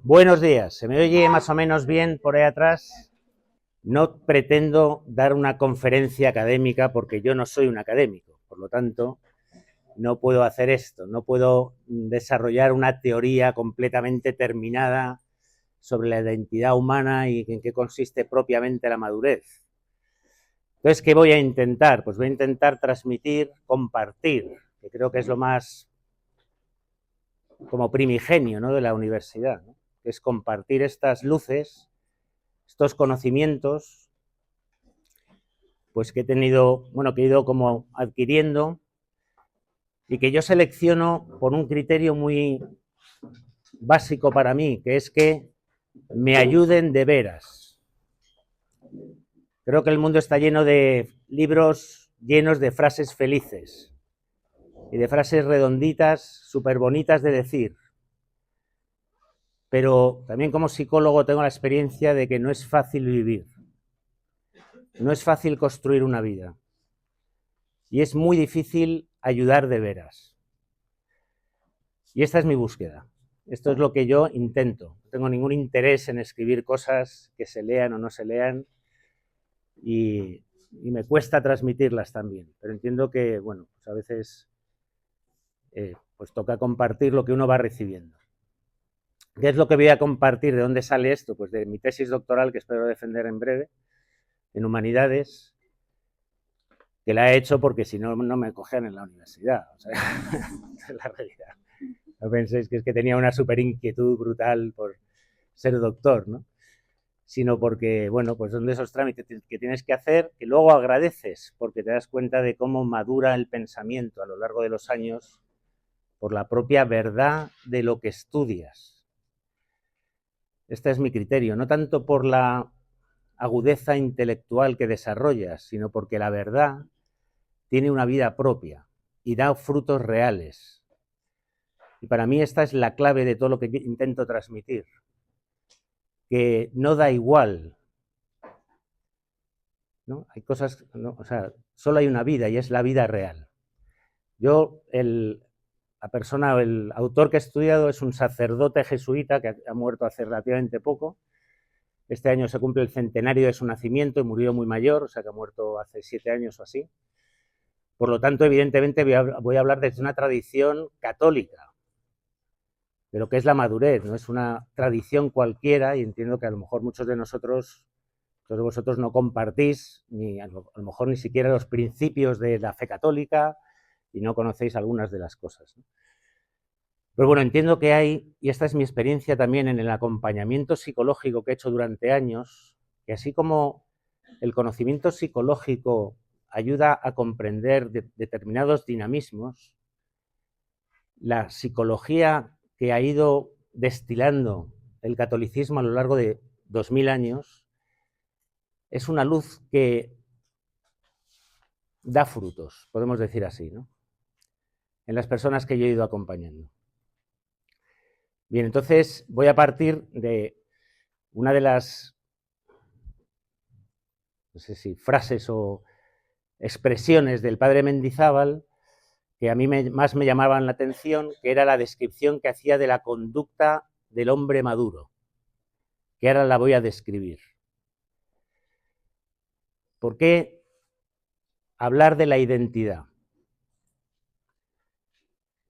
Buenos días, ¿se me oye más o menos bien por ahí atrás? No pretendo dar una conferencia académica porque yo no soy un académico, por lo tanto no puedo hacer esto, no puedo desarrollar una teoría completamente terminada sobre la identidad humana y en qué consiste propiamente la madurez. Entonces, ¿qué voy a intentar? Pues voy a intentar transmitir, compartir, que creo que es lo más como primigenio, ¿no?, de la universidad, ¿no?, que es compartir estas luces, estos conocimientos, pues que he tenido, bueno, que he ido como adquiriendo y que yo selecciono por un criterio muy básico para mí, que es que me ayuden de veras. Creo que el mundo está lleno de libros llenos de frases felices y de frases redonditas, súper bonitas de decir. Pero también como psicólogo tengo la experiencia de que no es fácil vivir. No es fácil construir una vida. Y es muy difícil ayudar de veras. Y esta es mi búsqueda. Esto es lo que yo intento. No tengo ningún interés en escribir cosas que se lean o no se lean y me cuesta transmitirlas también. Pero entiendo que, bueno, pues a veces pues toca compartir lo que uno va recibiendo. ¿Qué es lo que voy a compartir? ¿De dónde sale esto? Pues de mi tesis doctoral, que espero defender en breve, en Humanidades, que la he hecho porque si no, no me cogían en la universidad. O sea, es la realidad. No penséis que es que tenía una súper inquietud brutal por ser doctor, ¿no? Sino porque, bueno, pues son de esos trámites que tienes que hacer, que luego agradeces, porque te das cuenta de cómo madura el pensamiento a lo largo de los años por la propia verdad de lo que estudias. Este es mi criterio, no tanto por la agudeza intelectual que desarrollas, sino porque la verdad tiene una vida propia y da frutos reales. Y para mí esta es la clave de todo lo que intento transmitir, que no da igual, ¿no? Hay cosas, ¿no? O sea, solo hay una vida y es la vida real. Yo, la persona, el autor que he estudiado es un sacerdote jesuita que ha muerto hace relativamente poco. Este año se cumple el centenario de su nacimiento y murió muy mayor, o sea que ha muerto hace 7 años o así. Por lo tanto, evidentemente voy a hablar desde una tradición católica, de lo que es la madurez, no es una tradición cualquiera, y entiendo que a lo mejor muchos de nosotros, todos vosotros no compartís, ni a lo mejor ni siquiera los principios de la fe católica, y no conocéis algunas de las cosas, ¿no? Pero bueno, entiendo que hay, y esta es mi experiencia también en el acompañamiento psicológico que he hecho durante años, que así como el conocimiento psicológico ayuda a comprender determinados dinamismos, la psicología que ha ido destilando el catolicismo a lo largo de 2000 años es una luz que da frutos, podemos decir así, ¿no?, en las personas que yo he ido acompañando. Bien, entonces voy a partir de una de las, no sé si frases o expresiones del padre Mendizábal que a mí más me llamaban la atención, que era la descripción que hacía de la conducta del hombre maduro, que ahora la voy a describir. ¿Por qué hablar de la identidad?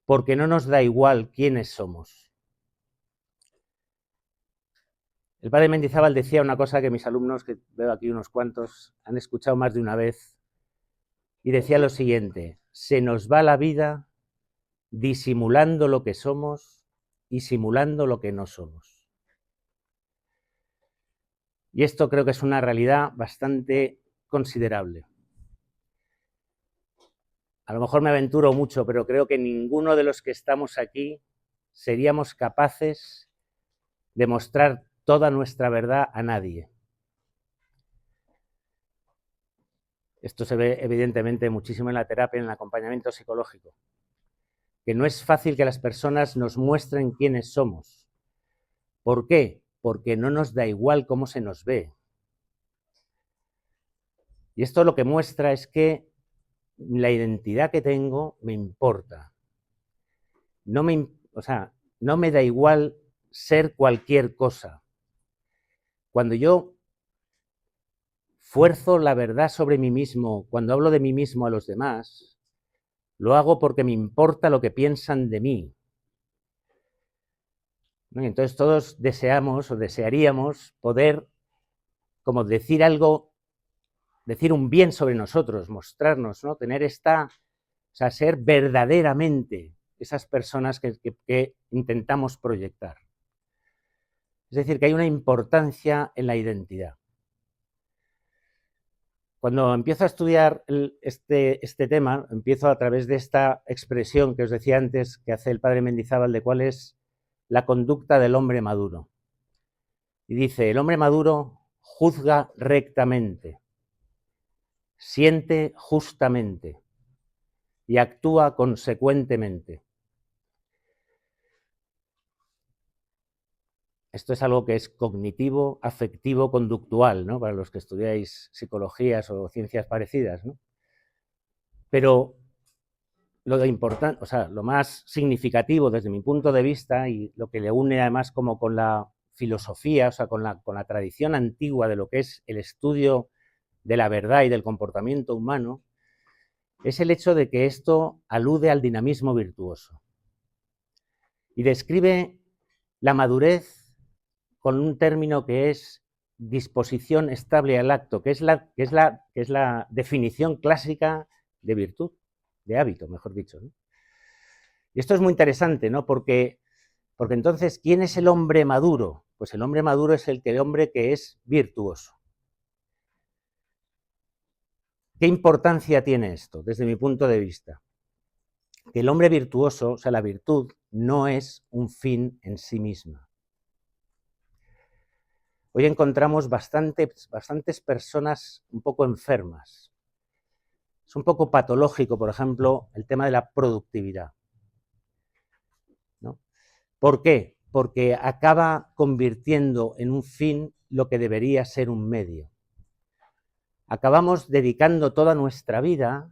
Porque no nos da igual quiénes somos. El padre Mendizábal decía una cosa que mis alumnos, que veo aquí unos cuantos, han escuchado más de una vez, y decía lo siguiente: se nos va la vida disimulando lo que somos y simulando lo que no somos. Y esto creo que es una realidad bastante considerable. A lo mejor me aventuro mucho, pero creo que ninguno de los que estamos aquí seríamos capaces de mostrar toda nuestra verdad a nadie. Esto se ve evidentemente muchísimo en la terapia, en el acompañamiento psicológico, que no es fácil que las personas nos muestren quiénes somos. ¿Por qué? Porque no nos da igual cómo se nos ve. Y esto lo que muestra es que la identidad que tengo me importa. No me da igual ser cualquier cosa. Cuando yo fuerzo la verdad sobre mí mismo, cuando hablo de mí mismo a los demás, lo hago porque me importa lo que piensan de mí. ¿No? Y entonces todos deseamos o desearíamos poder como decir algo, decir un bien sobre nosotros, mostrarnos, ¿no? Tener esta, o sea, ser verdaderamente esas personas que intentamos proyectar. Es decir, que hay una importancia en la identidad. Cuando empiezo a estudiar este tema, empiezo a través de esta expresión que os decía antes, que hace el padre Mendizábal, de cuál es la conducta del hombre maduro. Y dice, el hombre maduro juzga rectamente, siente justamente y actúa consecuentemente. Esto es algo que es cognitivo, afectivo, conductual, ¿no? Para los que estudiáis psicologías o ciencias parecidas, ¿no? Pero lo importante, o sea, lo más significativo desde mi punto de vista y lo que le une además como con la filosofía, o sea, con la tradición antigua de lo que es el estudio de la verdad y del comportamiento humano, es el hecho de que esto alude al dinamismo virtuoso y describe la madurez con un término que es disposición estable al acto, que es la definición clásica de virtud, de hábito, mejor dicho, ¿no? Y esto es muy interesante, ¿no? Porque entonces, ¿quién es el hombre maduro? Pues el hombre maduro es el hombre que es virtuoso. ¿Qué importancia tiene esto desde mi punto de vista? Que el hombre virtuoso, o sea, la virtud, no es un fin en sí misma. Hoy encontramos bastantes personas un poco enfermas. Es un poco patológico, por ejemplo, el tema de la productividad, ¿no? ¿Por qué? Porque acaba convirtiendo en un fin lo que debería ser un medio. Acabamos dedicando toda nuestra vida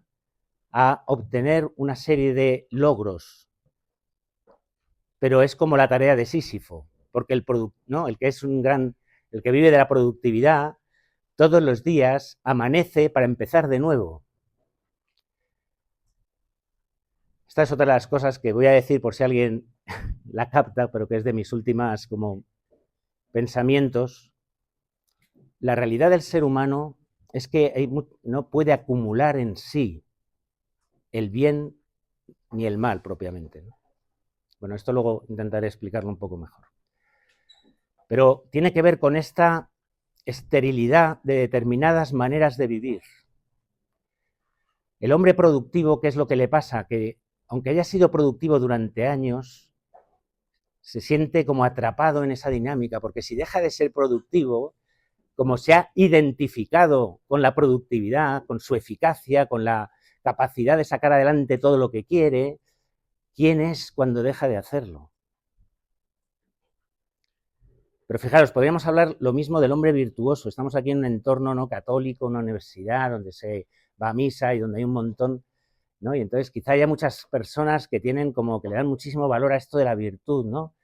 a obtener una serie de logros, pero es como la tarea de Sísifo, porque el que vive de la productividad, todos los días amanece para empezar de nuevo. Esta es otra de las cosas que voy a decir por si alguien la capta, pero que es de mis últimas como pensamientos. La realidad del ser humano es que no puede acumular en sí el bien ni el mal propiamente, ¿no? Bueno, esto luego intentaré explicarlo un poco mejor. Pero tiene que ver con esta esterilidad de determinadas maneras de vivir. El hombre productivo, ¿qué es lo que le pasa? Que aunque haya sido productivo durante años, se siente como atrapado en esa dinámica, porque si deja de ser productivo, como se ha identificado con la productividad, con su eficacia, con la capacidad de sacar adelante todo lo que quiere, ¿quién es cuando deja de hacerlo? Pero fijaros, podríamos hablar lo mismo del hombre virtuoso. Estamos aquí en un entorno no católico, una universidad donde se va a misa y donde hay un montón, ¿no? Y entonces quizá haya muchas personas que tienen como que le dan muchísimo valor a esto de la virtud, ¿no?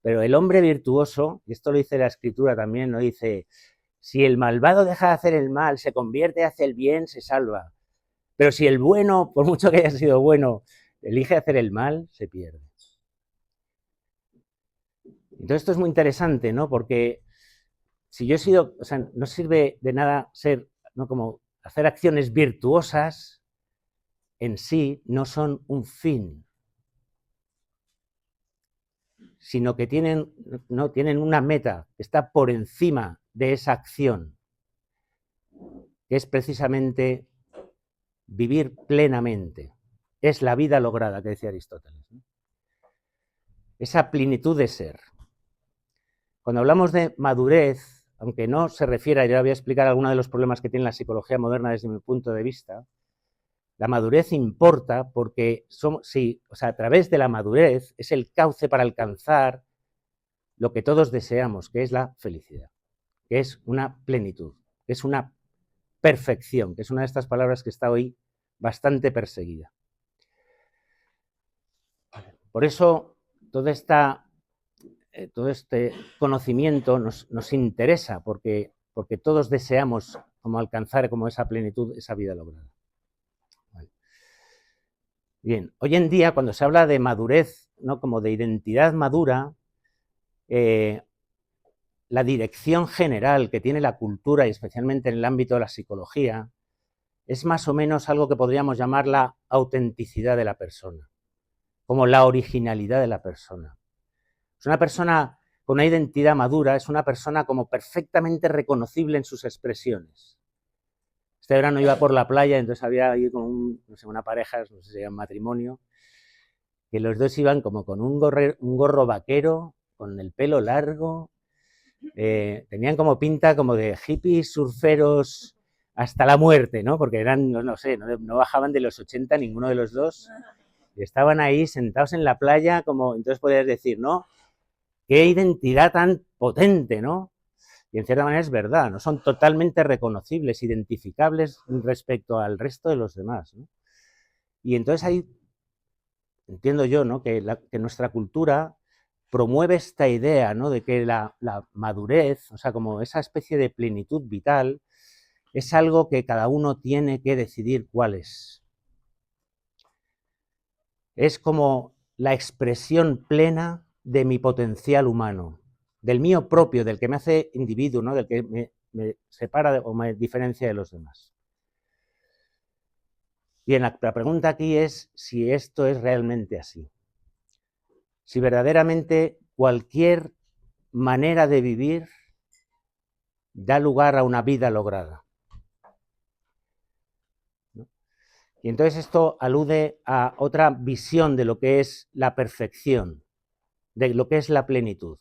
Pero el hombre virtuoso, y esto lo dice la Escritura también, ¿no? Dice, si el malvado deja de hacer el mal, se convierte hacia el bien, se salva. Pero si el bueno, por mucho que haya sido bueno, elige hacer el mal, se pierde. Entonces esto es muy interesante, ¿no? Porque si yo he sido, o sea, no sirve de nada ser, ¿no? Como hacer acciones virtuosas en sí no son un fin, sino que tienen una meta que está por encima de esa acción, que es precisamente vivir plenamente. Es la vida lograda, que decía Aristóteles, ¿no? Esa plenitud de ser. Cuando hablamos de madurez, aunque no se refiera, yo voy a explicar algunos de los problemas que tiene la psicología moderna desde mi punto de vista, la madurez importa porque a través de la madurez es el cauce para alcanzar lo que todos deseamos, que es la felicidad, que es una plenitud, que es una perfección, que es una de estas palabras que está hoy bastante perseguida. Por eso, toda esta todo este conocimiento nos interesa porque todos deseamos como alcanzar como esa plenitud, esa vida lograda. Vale. Bien, hoy en día cuando se habla de madurez, ¿no? Como de identidad madura, la dirección general que tiene la cultura, y especialmente en el ámbito de la psicología, es más o menos algo que podríamos llamar la autenticidad de la persona, como la originalidad de la persona. Es una persona con una identidad madura, es una persona como perfectamente reconocible en sus expresiones. Este verano iba por la playa, entonces había ahí como una pareja, no sé si era un matrimonio, que los dos iban como con un gorro vaquero, con el pelo largo, tenían como pinta como de hippies, surferos hasta la muerte, ¿no? Porque eran, no sé, no bajaban de los 80 ninguno de los dos, y estaban ahí sentados en la playa, como, entonces podrías decir, ¿no? Qué identidad tan potente, ¿no? Y en cierta manera es verdad, no son totalmente reconocibles, identificables respecto al resto de los demás, ¿no? Y entonces ahí entiendo yo, ¿no? Que nuestra cultura promueve esta idea, ¿no? De que la madurez, o sea, como esa especie de plenitud vital, es algo que cada uno tiene que decidir cuál es. Es como la expresión plena de mi potencial humano, del mío propio, del que me hace individuo, ¿no? Del que me separa o me diferencia de los demás. Bien, la pregunta aquí es si esto es realmente así. Si verdaderamente cualquier manera de vivir da lugar a una vida lograda, ¿no? Y entonces esto alude a otra visión de lo que es la perfección, de lo que es la plenitud,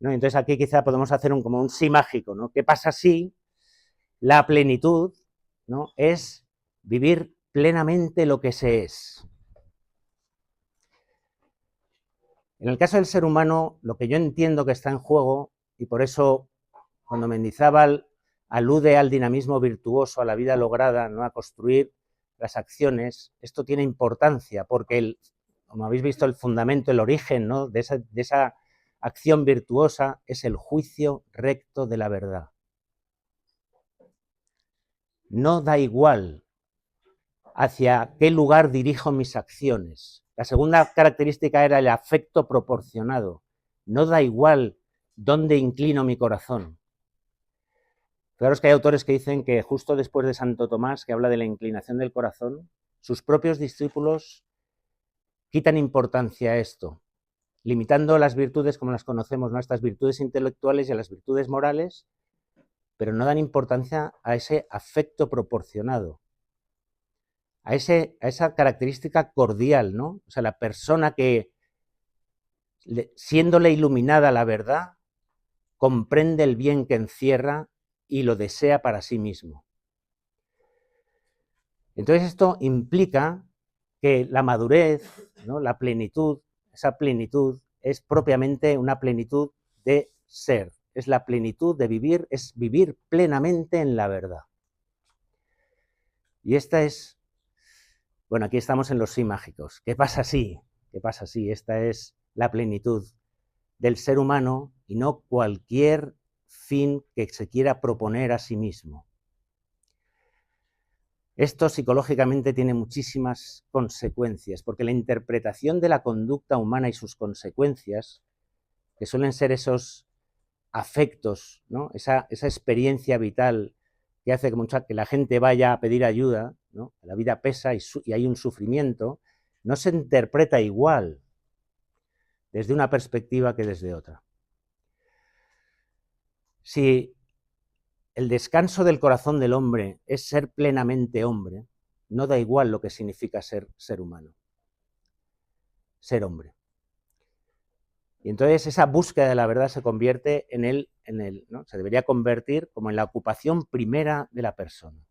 ¿no? Entonces aquí quizá podemos hacer como un sí mágico, ¿no? ¿Qué pasa si la plenitud, ¿no? es vivir plenamente lo que se es? En el caso del ser humano, lo que yo entiendo que está en juego, y por eso cuando Mendizábal alude al dinamismo virtuoso, a la vida lograda, ¿no? A construir las acciones, esto tiene importancia, porque, como habéis visto, el fundamento, el origen, ¿no? de esa acción virtuosa es el juicio recto de la verdad. No da igual hacia qué lugar dirijo mis acciones. La segunda característica era el afecto proporcionado. No da igual dónde inclino mi corazón. Claro, es que hay autores que dicen que justo después de Santo Tomás, que habla de la inclinación del corazón, sus propios discípulos quitan importancia a esto, limitando las virtudes como las conocemos, ¿no? A estas virtudes intelectuales y a las virtudes morales, pero no dan importancia a ese afecto proporcionado, a esa característica cordial, ¿no? O sea, la persona que, siéndole iluminada la verdad, comprende el bien que encierra y lo desea para sí mismo. Entonces esto implica que la madurez, ¿no? La plenitud, esa plenitud es propiamente una plenitud de ser, es la plenitud de vivir, es vivir plenamente en la verdad. Y esta es, bueno, aquí estamos en los sí mágicos. ¿Qué pasa si? ¿Qué pasa si? Esta es la plenitud del ser humano y no cualquier fin que se quiera proponer a sí mismo. Esto psicológicamente tiene muchísimas consecuencias, porque la interpretación de la conducta humana y sus consecuencias, que suelen ser esos afectos, ¿no? esa experiencia vital que hace que la gente vaya a pedir ayuda, ¿no? La vida pesa y hay un sufrimiento, no se interpreta igual desde una perspectiva que desde otra. Si el descanso del corazón del hombre es ser plenamente hombre, no da igual lo que significa ser humano, ser hombre. Y entonces esa búsqueda de la verdad se convierte ¿no? Se debería convertir como en la ocupación primera de la persona.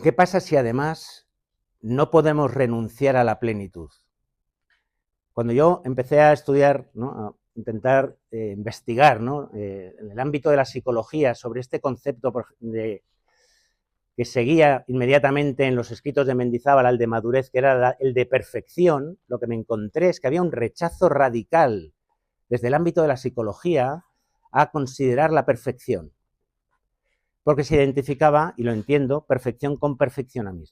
¿Qué pasa si además no podemos renunciar a la plenitud? Cuando yo empecé a estudiar, ¿no? A intentar investigar, ¿no? En el ámbito de la psicología sobre este concepto de que seguía inmediatamente en los escritos de Mendizábal al de madurez, que era el de perfección, lo que me encontré es que había un rechazo radical desde el ámbito de la psicología a considerar la perfección, porque se identificaba, y lo entiendo, perfección con perfeccionismo.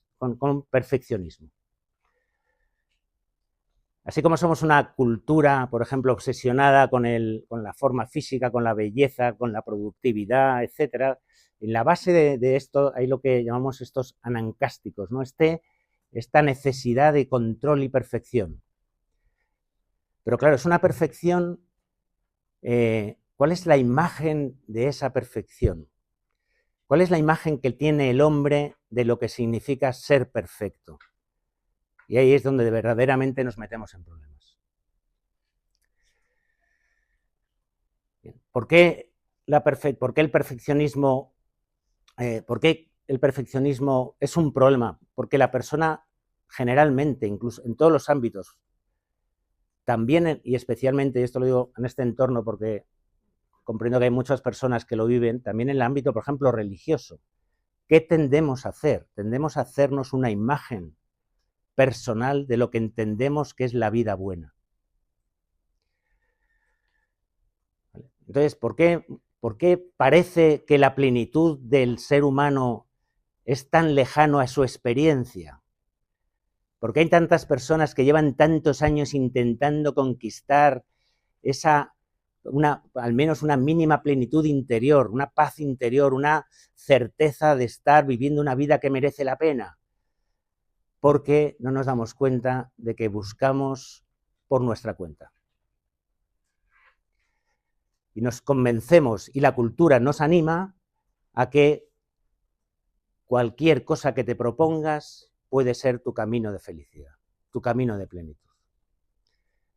Así como somos una cultura, por ejemplo, obsesionada con la forma física, con la belleza, con la productividad, etcétera, en la base de esto hay lo que llamamos estos anancásticos, ¿no? Esta necesidad de control y perfección. Pero claro, es una perfección. ¿Cuál es la imagen de esa perfección? ¿Cuál es la imagen que tiene el hombre de lo que significa ser perfecto? Y ahí es donde verdaderamente nos metemos en problemas. ¿Por qué el perfeccionismo es un problema? Porque la persona generalmente, incluso en todos los ámbitos, también y especialmente, y esto lo digo en este entorno porque comprendo que hay muchas personas que lo viven, también en el ámbito, por ejemplo, religioso. ¿Qué tendemos a hacer? Tendemos a hacernos una imagen personal de lo que entendemos que es la vida buena. Entonces, ¿por qué parece que la plenitud del ser humano es tan lejano a su experiencia? ¿Por qué hay tantas personas que llevan tantos años intentando conquistar al menos una mínima plenitud interior, una paz interior, una certeza de estar viviendo una vida que merece la pena? Porque no nos damos cuenta de que buscamos por nuestra cuenta. Y nos convencemos, y la cultura nos anima a que cualquier cosa que te propongas puede ser tu camino de felicidad, tu camino de plenitud.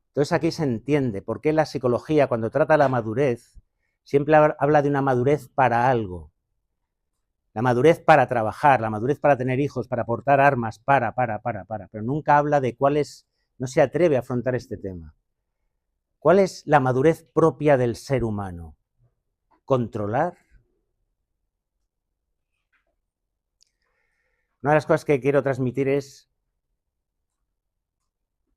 Entonces aquí se entiende por qué la psicología, cuando trata la madurez, siempre habla de una madurez para algo. La madurez para trabajar, la madurez para tener hijos, para portar armas, pero nunca habla de no se atreve a afrontar este tema. ¿Cuál es la madurez propia del ser humano? ¿Controlar? Una de las cosas que quiero transmitir es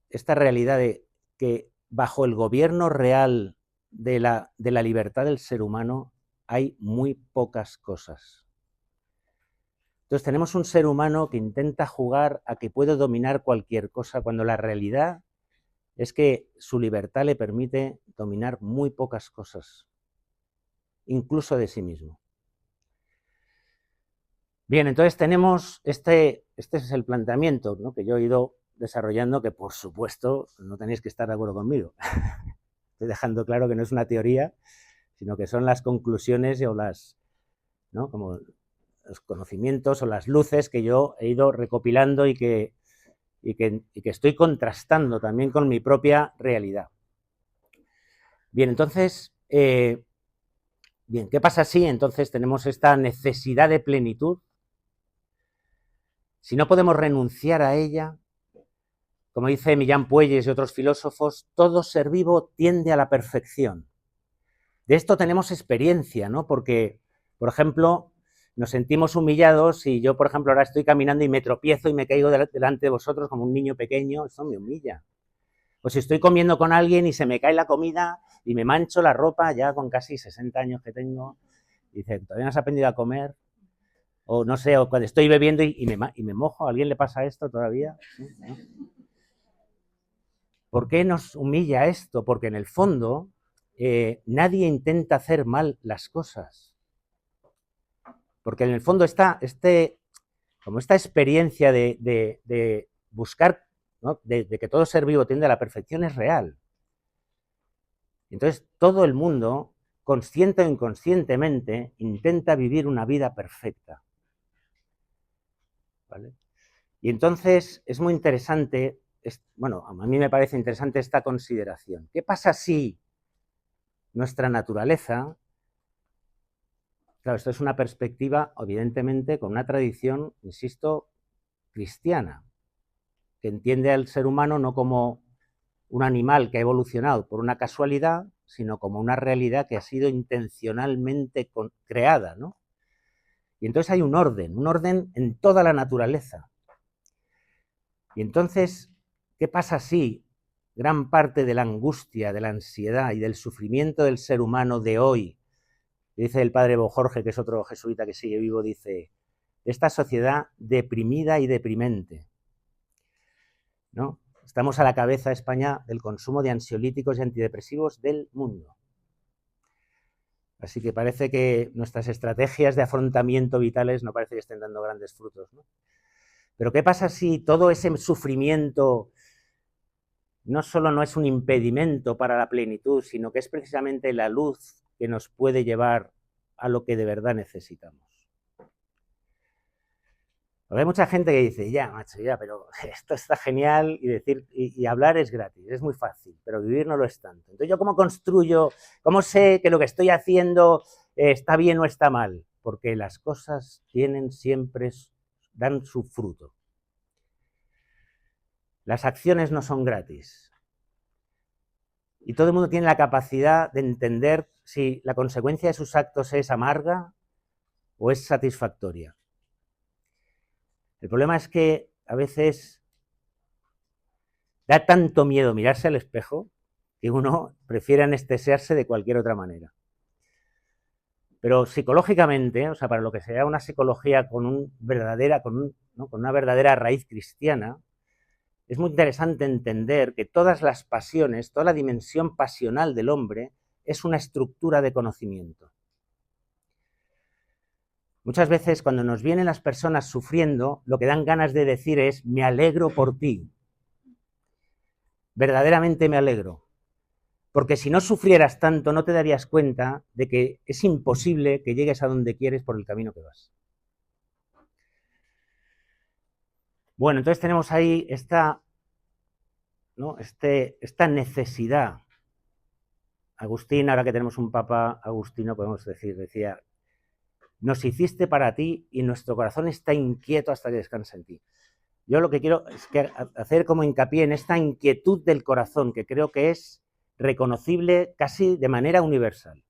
esta realidad de que bajo el gobierno real de la libertad del ser humano hay muy pocas cosas. Entonces tenemos un ser humano que intenta jugar a que puede dominar cualquier cosa, cuando la realidad es que su libertad le permite dominar muy pocas cosas, incluso de sí mismo. Bien, entonces tenemos este es el planteamiento, ¿no?, que yo he ido desarrollando, que por supuesto no tenéis que estar de acuerdo conmigo. Estoy dejando claro que no es una teoría, sino que son las conclusiones o ¿no?, como los conocimientos o las luces que yo he ido recopilando y que estoy contrastando también con mi propia realidad. Bien, entonces, ¿qué pasa si entonces tenemos esta necesidad de plenitud? Si no podemos renunciar a ella, como dice Millán Puelles y otros filósofos, todo ser vivo tiende a la perfección. De esto tenemos experiencia, ¿no? Porque, por ejemplo, nos sentimos humillados si yo, por ejemplo, ahora estoy caminando y me tropiezo y me caigo delante de vosotros como un niño pequeño, eso me humilla. O si estoy comiendo con alguien y se me cae la comida y me mancho la ropa, ya con casi 60 años que tengo, y dice, ¿todavía no has aprendido a comer? O no sé, o cuando estoy bebiendo y me mojo, ¿a alguien le pasa esto todavía? ¿Sí? ¿No? ¿Por qué nos humilla esto? Porque en el fondo nadie intenta hacer mal las cosas. Porque en el fondo está como esta experiencia de buscar, ¿no?, de que todo ser vivo tiende a la perfección es real. Entonces todo el mundo, consciente o inconscientemente, intenta vivir una vida perfecta. ¿Vale? Y entonces es muy interesante, bueno, a mí me parece interesante esta consideración. ¿Qué pasa si nuestra naturaleza, claro, esto es una perspectiva, evidentemente, con una tradición, insisto, cristiana, que entiende al ser humano no como un animal que ha evolucionado por una casualidad, sino como una realidad que ha sido intencionalmente creada, ¿no? Y entonces hay un orden en toda la naturaleza. Y entonces, ¿qué pasa si gran parte de la angustia, de la ansiedad y del sufrimiento del ser humano de hoy, dice el padre Bojorge, que es otro jesuita que sigue vivo, dice, esta sociedad deprimida y deprimente, ¿no? Estamos a la cabeza, España, del consumo de ansiolíticos y antidepresivos del mundo. Así que parece que nuestras estrategias de afrontamiento vitales no parece que estén dando grandes frutos, ¿no? Pero ¿qué pasa si todo ese sufrimiento no solo no es un impedimento para la plenitud, sino que es precisamente la luz que nos puede llevar a lo que de verdad necesitamos? Porque hay mucha gente que dice, ya, macho, ya, pero esto está genial y hablar es gratis, es muy fácil, pero vivir no lo es tanto. Entonces, ¿yo cómo construyo, cómo sé que lo que estoy haciendo está bien o está mal? Porque las cosas dan su fruto. Las acciones no son gratis. Y todo el mundo tiene la capacidad de entender si la consecuencia de sus actos es amarga o es satisfactoria. El problema es que a veces da tanto miedo mirarse al espejo que uno prefiere anestesiarse de cualquier otra manera. Pero psicológicamente, o sea, para lo que sea una psicología con una verdadera raíz cristiana, es muy interesante entender que todas las pasiones, toda la dimensión pasional del hombre es una estructura de conocimiento. Muchas veces cuando nos vienen las personas sufriendo, lo que dan ganas de decir es, me alegro por ti. Verdaderamente me alegro. Porque si no sufrieras tanto, no te darías cuenta de que es imposible que llegues a donde quieres por el camino que vas. Bueno, entonces tenemos ahí esta necesidad. Agustín, ahora que tenemos un papa agustino, podemos decía, nos hiciste para ti y nuestro corazón está inquieto hasta que descansa en ti. Yo lo que quiero es hacer como hincapié en esta inquietud del corazón, que creo que es reconocible casi de manera universal.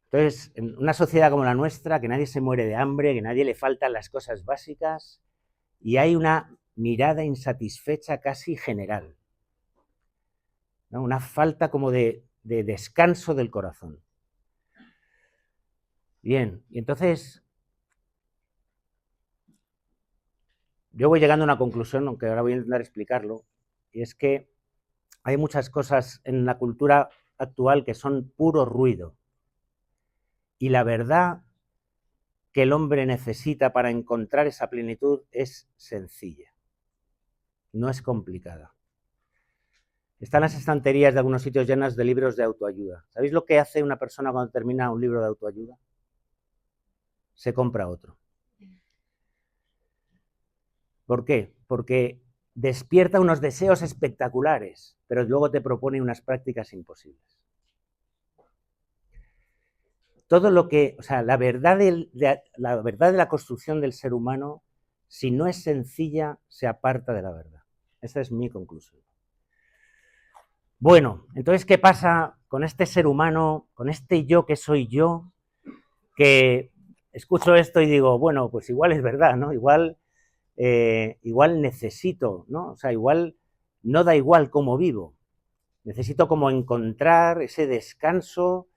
Entonces, en una sociedad como la nuestra, que nadie se muere de hambre, que a nadie le faltan las cosas básicas, y hay una mirada insatisfecha casi general, ¿no? Una falta como de descanso del corazón. Bien, y entonces yo voy llegando a una conclusión, aunque ahora voy a intentar explicarlo, y es que hay muchas cosas en la cultura actual que son puro ruido. Y la verdad que el hombre necesita para encontrar esa plenitud es sencilla, no es complicada. Están las estanterías de algunos sitios llenas de libros de autoayuda. ¿Sabéis lo que hace una persona cuando termina un libro de autoayuda? Se compra otro. ¿Por qué? Porque despierta unos deseos espectaculares, pero luego te propone unas prácticas imposibles. Todo lo que, o sea, la verdad de la construcción del ser humano, si no es sencilla, se aparta de la verdad. Esa es mi conclusión. Bueno, entonces, ¿qué pasa con este ser humano, con este yo que soy yo, que escucho esto y digo, bueno, pues igual es verdad, ¿no? Igual necesito, ¿no? O sea, igual no da igual cómo vivo. Necesito como encontrar ese descanso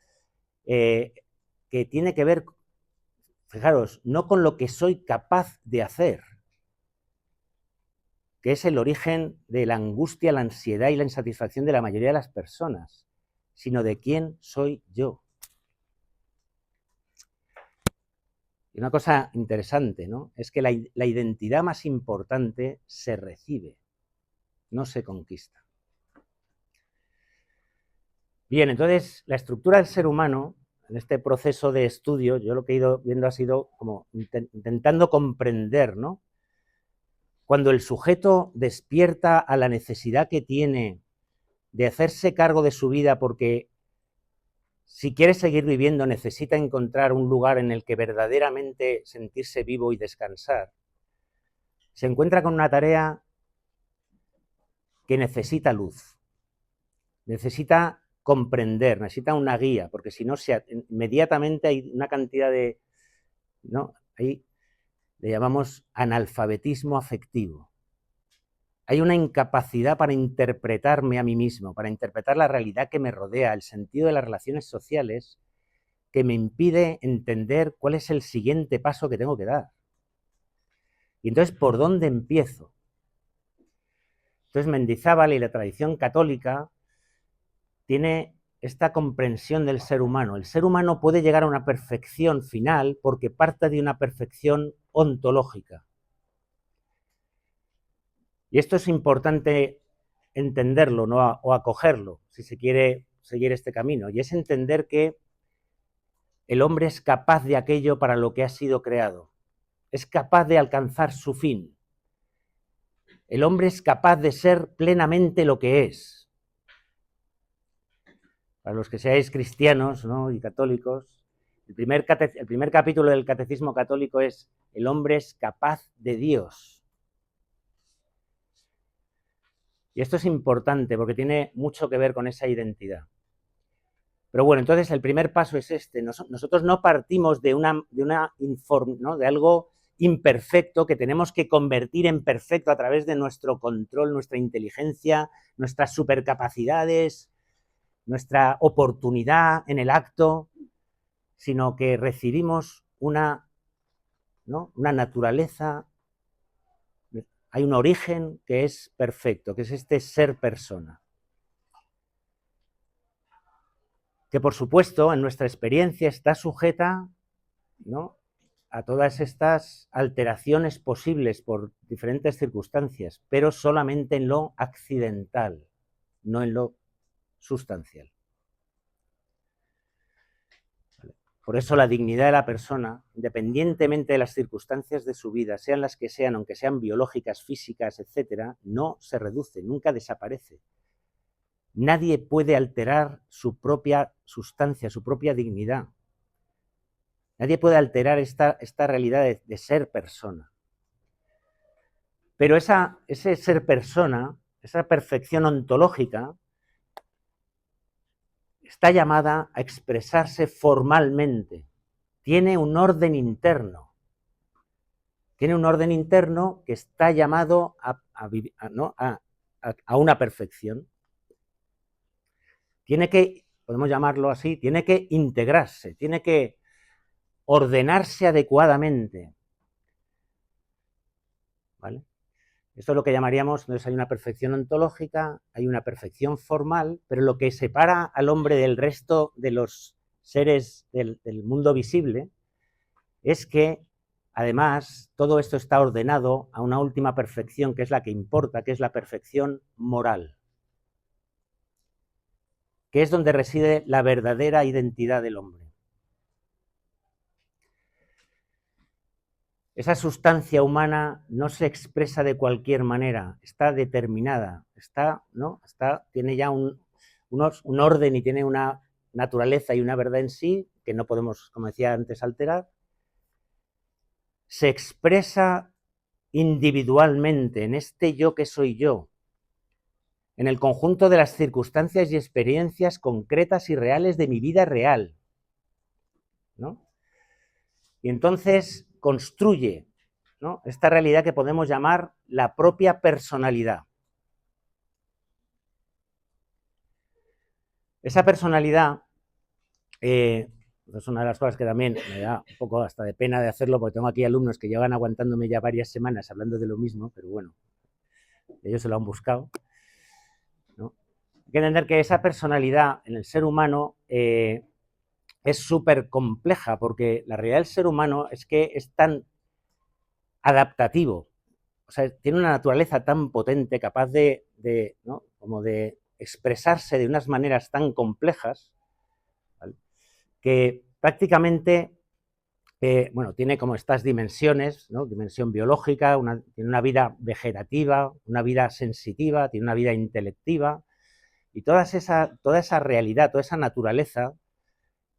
que tiene que ver, fijaros, no con lo que soy capaz de hacer, que es el origen de la angustia, la ansiedad y la insatisfacción de la mayoría de las personas, sino de quién soy yo. Y una cosa interesante, ¿no? Es que la identidad más importante se recibe, no se conquista. Bien, entonces, la estructura del ser humano, en este proceso de estudio, yo lo que he ido viendo ha sido como intentando comprender, ¿no? Cuando el sujeto despierta a la necesidad que tiene de hacerse cargo de su vida porque si quiere seguir viviendo necesita encontrar un lugar en el que verdaderamente sentirse vivo y descansar, se encuentra con una tarea que necesita luz, necesita comprender, necesita una guía, porque si no, inmediatamente hay una cantidad de, ¿no? Ahí le llamamos analfabetismo afectivo. Hay una incapacidad para interpretarme a mí mismo, para interpretar la realidad que me rodea, el sentido de las relaciones sociales, que me impide entender cuál es el siguiente paso que tengo que dar. Y entonces, ¿por dónde empiezo? Entonces, Mendizábal y la tradición católica tiene esta comprensión del ser humano. El ser humano puede llegar a una perfección final porque parte de una perfección ontológica. Y esto es importante entenderlo, ¿no? O acogerlo, si se quiere seguir este camino. Y es entender que el hombre es capaz de aquello para lo que ha sido creado. Es capaz de alcanzar su fin. El hombre es capaz de ser plenamente lo que es. Para los que seáis cristianos, ¿no? Y católicos, el primer capítulo del Catecismo Católico es: el hombre es capaz de Dios. Y esto es importante porque tiene mucho que ver con esa identidad. Pero bueno, entonces el primer paso es este. Nosotros no partimos de ¿no? de algo imperfecto que tenemos que convertir en perfecto a través de nuestro control, nuestra inteligencia, nuestras supercapacidades, nuestra oportunidad en el acto, sino que recibimos una naturaleza, hay un origen que es perfecto, que es este ser persona. Que por supuesto en nuestra experiencia está sujeta, ¿no?, a todas estas alteraciones posibles por diferentes circunstancias, pero solamente en lo accidental, no en lo sustancial. Por eso la dignidad de la persona, independientemente de las circunstancias de su vida, sean las que sean, aunque sean biológicas, físicas, etcétera, no se reduce, nunca desaparece. Nadie puede alterar su propia sustancia, su propia dignidad. Nadie puede alterar esta realidad de ser persona. Pero ese ser persona, esa perfección ontológica, está llamada a expresarse formalmente. Tiene un orden interno. Tiene un orden interno que está llamado a una perfección. Tiene que, podemos llamarlo así, tiene que integrarse, tiene que ordenarse adecuadamente. ¿Vale? Esto es lo que llamaríamos, entonces hay una perfección ontológica, hay una perfección formal, pero lo que separa al hombre del resto de los seres del mundo visible es que, además, todo esto está ordenado a una última perfección que es la que importa, que es la perfección moral, que es donde reside la verdadera identidad del hombre. Esa sustancia humana no se expresa de cualquier manera, está determinada, tiene ya un orden y tiene una naturaleza y una verdad en sí que no podemos, como decía antes, alterar. Se expresa individualmente en este yo que soy yo, en el conjunto de las circunstancias y experiencias concretas y reales de mi vida real, ¿no? Y entonces construye, ¿no?, esta realidad que podemos llamar la propia personalidad. Esa personalidad es una de las cosas que también me da un poco hasta de pena de hacerlo, porque tengo aquí alumnos que llevan aguantándome ya varias semanas hablando de lo mismo, pero bueno, ellos se lo han buscado, ¿no? Hay que entender que esa personalidad en el ser humano es súper compleja, porque la realidad del ser humano es que es tan adaptativo, o sea, tiene una naturaleza tan potente, capaz ¿no?, como de expresarse de unas maneras tan complejas, ¿vale?, que prácticamente, bueno, tiene como estas dimensiones, ¿no?, dimensión biológica, tiene una vida vegetativa, una vida sensitiva, tiene una vida intelectiva, y toda esa realidad, toda esa naturaleza,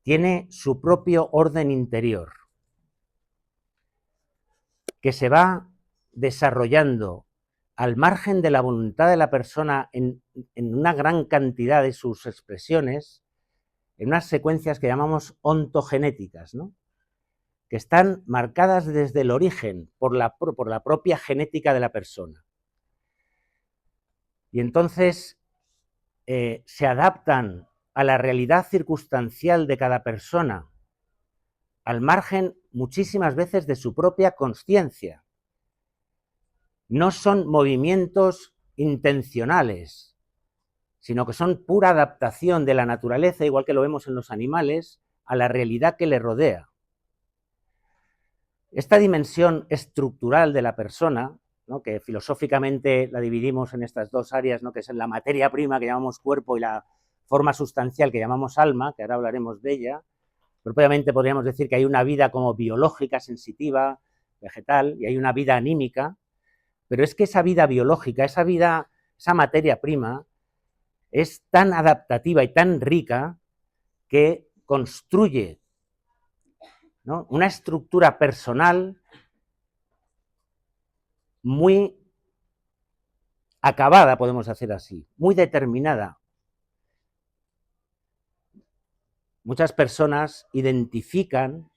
tiene su propio orden interior, que se va desarrollando al margen de la voluntad de la persona en una gran cantidad de sus expresiones, en unas secuencias que llamamos ontogenéticas, ¿no? Que están marcadas desde el origen por la propia genética de la persona. Y entonces se adaptan a la realidad circunstancial de cada persona, al margen muchísimas veces de su propia consciencia. No son movimientos intencionales, sino que son pura adaptación de la naturaleza, igual que lo vemos en los animales, a la realidad que le rodea. Esta dimensión estructural de la persona, ¿no?, que filosóficamente la dividimos en estas dos áreas, ¿no?, que es la materia prima que llamamos cuerpo y la forma sustancial que llamamos alma, que ahora hablaremos de ella. Propiamente podríamos decir que hay una vida como biológica, sensitiva, vegetal, y hay una vida anímica, pero es que esa vida biológica, esa materia prima, es tan adaptativa y tan rica que construye, ¿no?, una estructura personal muy acabada, podemos decir así, muy determinada. Muchas personas identifican,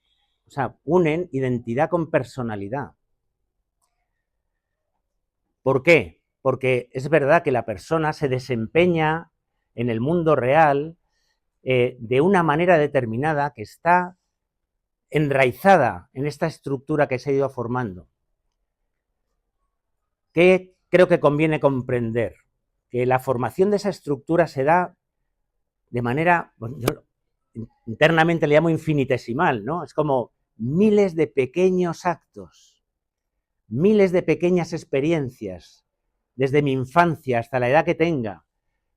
o sea, unen identidad con personalidad. ¿Por qué? Porque es verdad que la persona se desempeña en el mundo real de una manera determinada que está enraizada en esta estructura que se ha ido formando. ¿Qué creo que conviene comprender? Que la formación de esa estructura se da de manera, bueno, yo internamente le llamo infinitesimal, ¿no? Es como miles de pequeños actos, miles de pequeñas experiencias, desde mi infancia hasta la edad que tenga,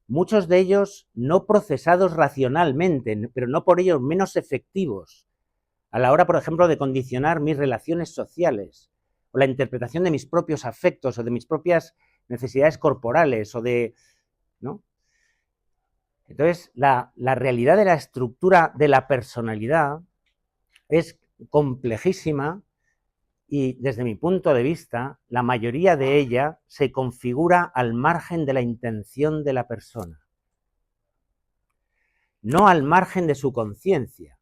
muchos de ellos no procesados racionalmente, pero no por ello menos efectivos, a la hora, por ejemplo, de condicionar mis relaciones sociales, o la interpretación de mis propios afectos, o de mis propias necesidades corporales, o de, ¿no? Entonces, la realidad de la estructura de la personalidad es complejísima y, desde mi punto de vista, la mayoría de ella se configura al margen de la intención de la persona, no al margen de su conciencia.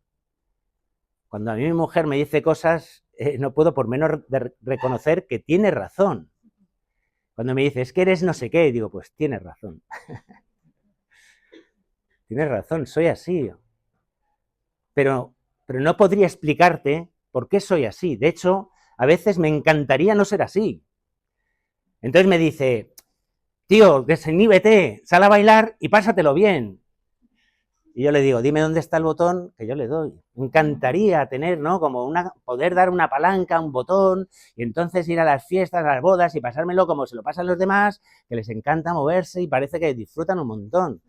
Cuando a mí mi mujer me dice cosas, no puedo por menos de reconocer que tiene razón. Cuando me dice, es que eres no sé qué, digo, pues tienes razón. Tienes razón, soy así. Pero no podría explicarte por qué soy así. De hecho, a veces me encantaría no ser así. Entonces me dice, tío, desinhíbete, sal a bailar y pásatelo bien. Y yo le digo, dime dónde está el botón que yo le doy. Me encantaría tener, ¿no?, como poder dar una palanca, un botón, y entonces ir a las fiestas, a las bodas y pasármelo como se lo pasan los demás, que les encanta moverse y parece que disfrutan un montón.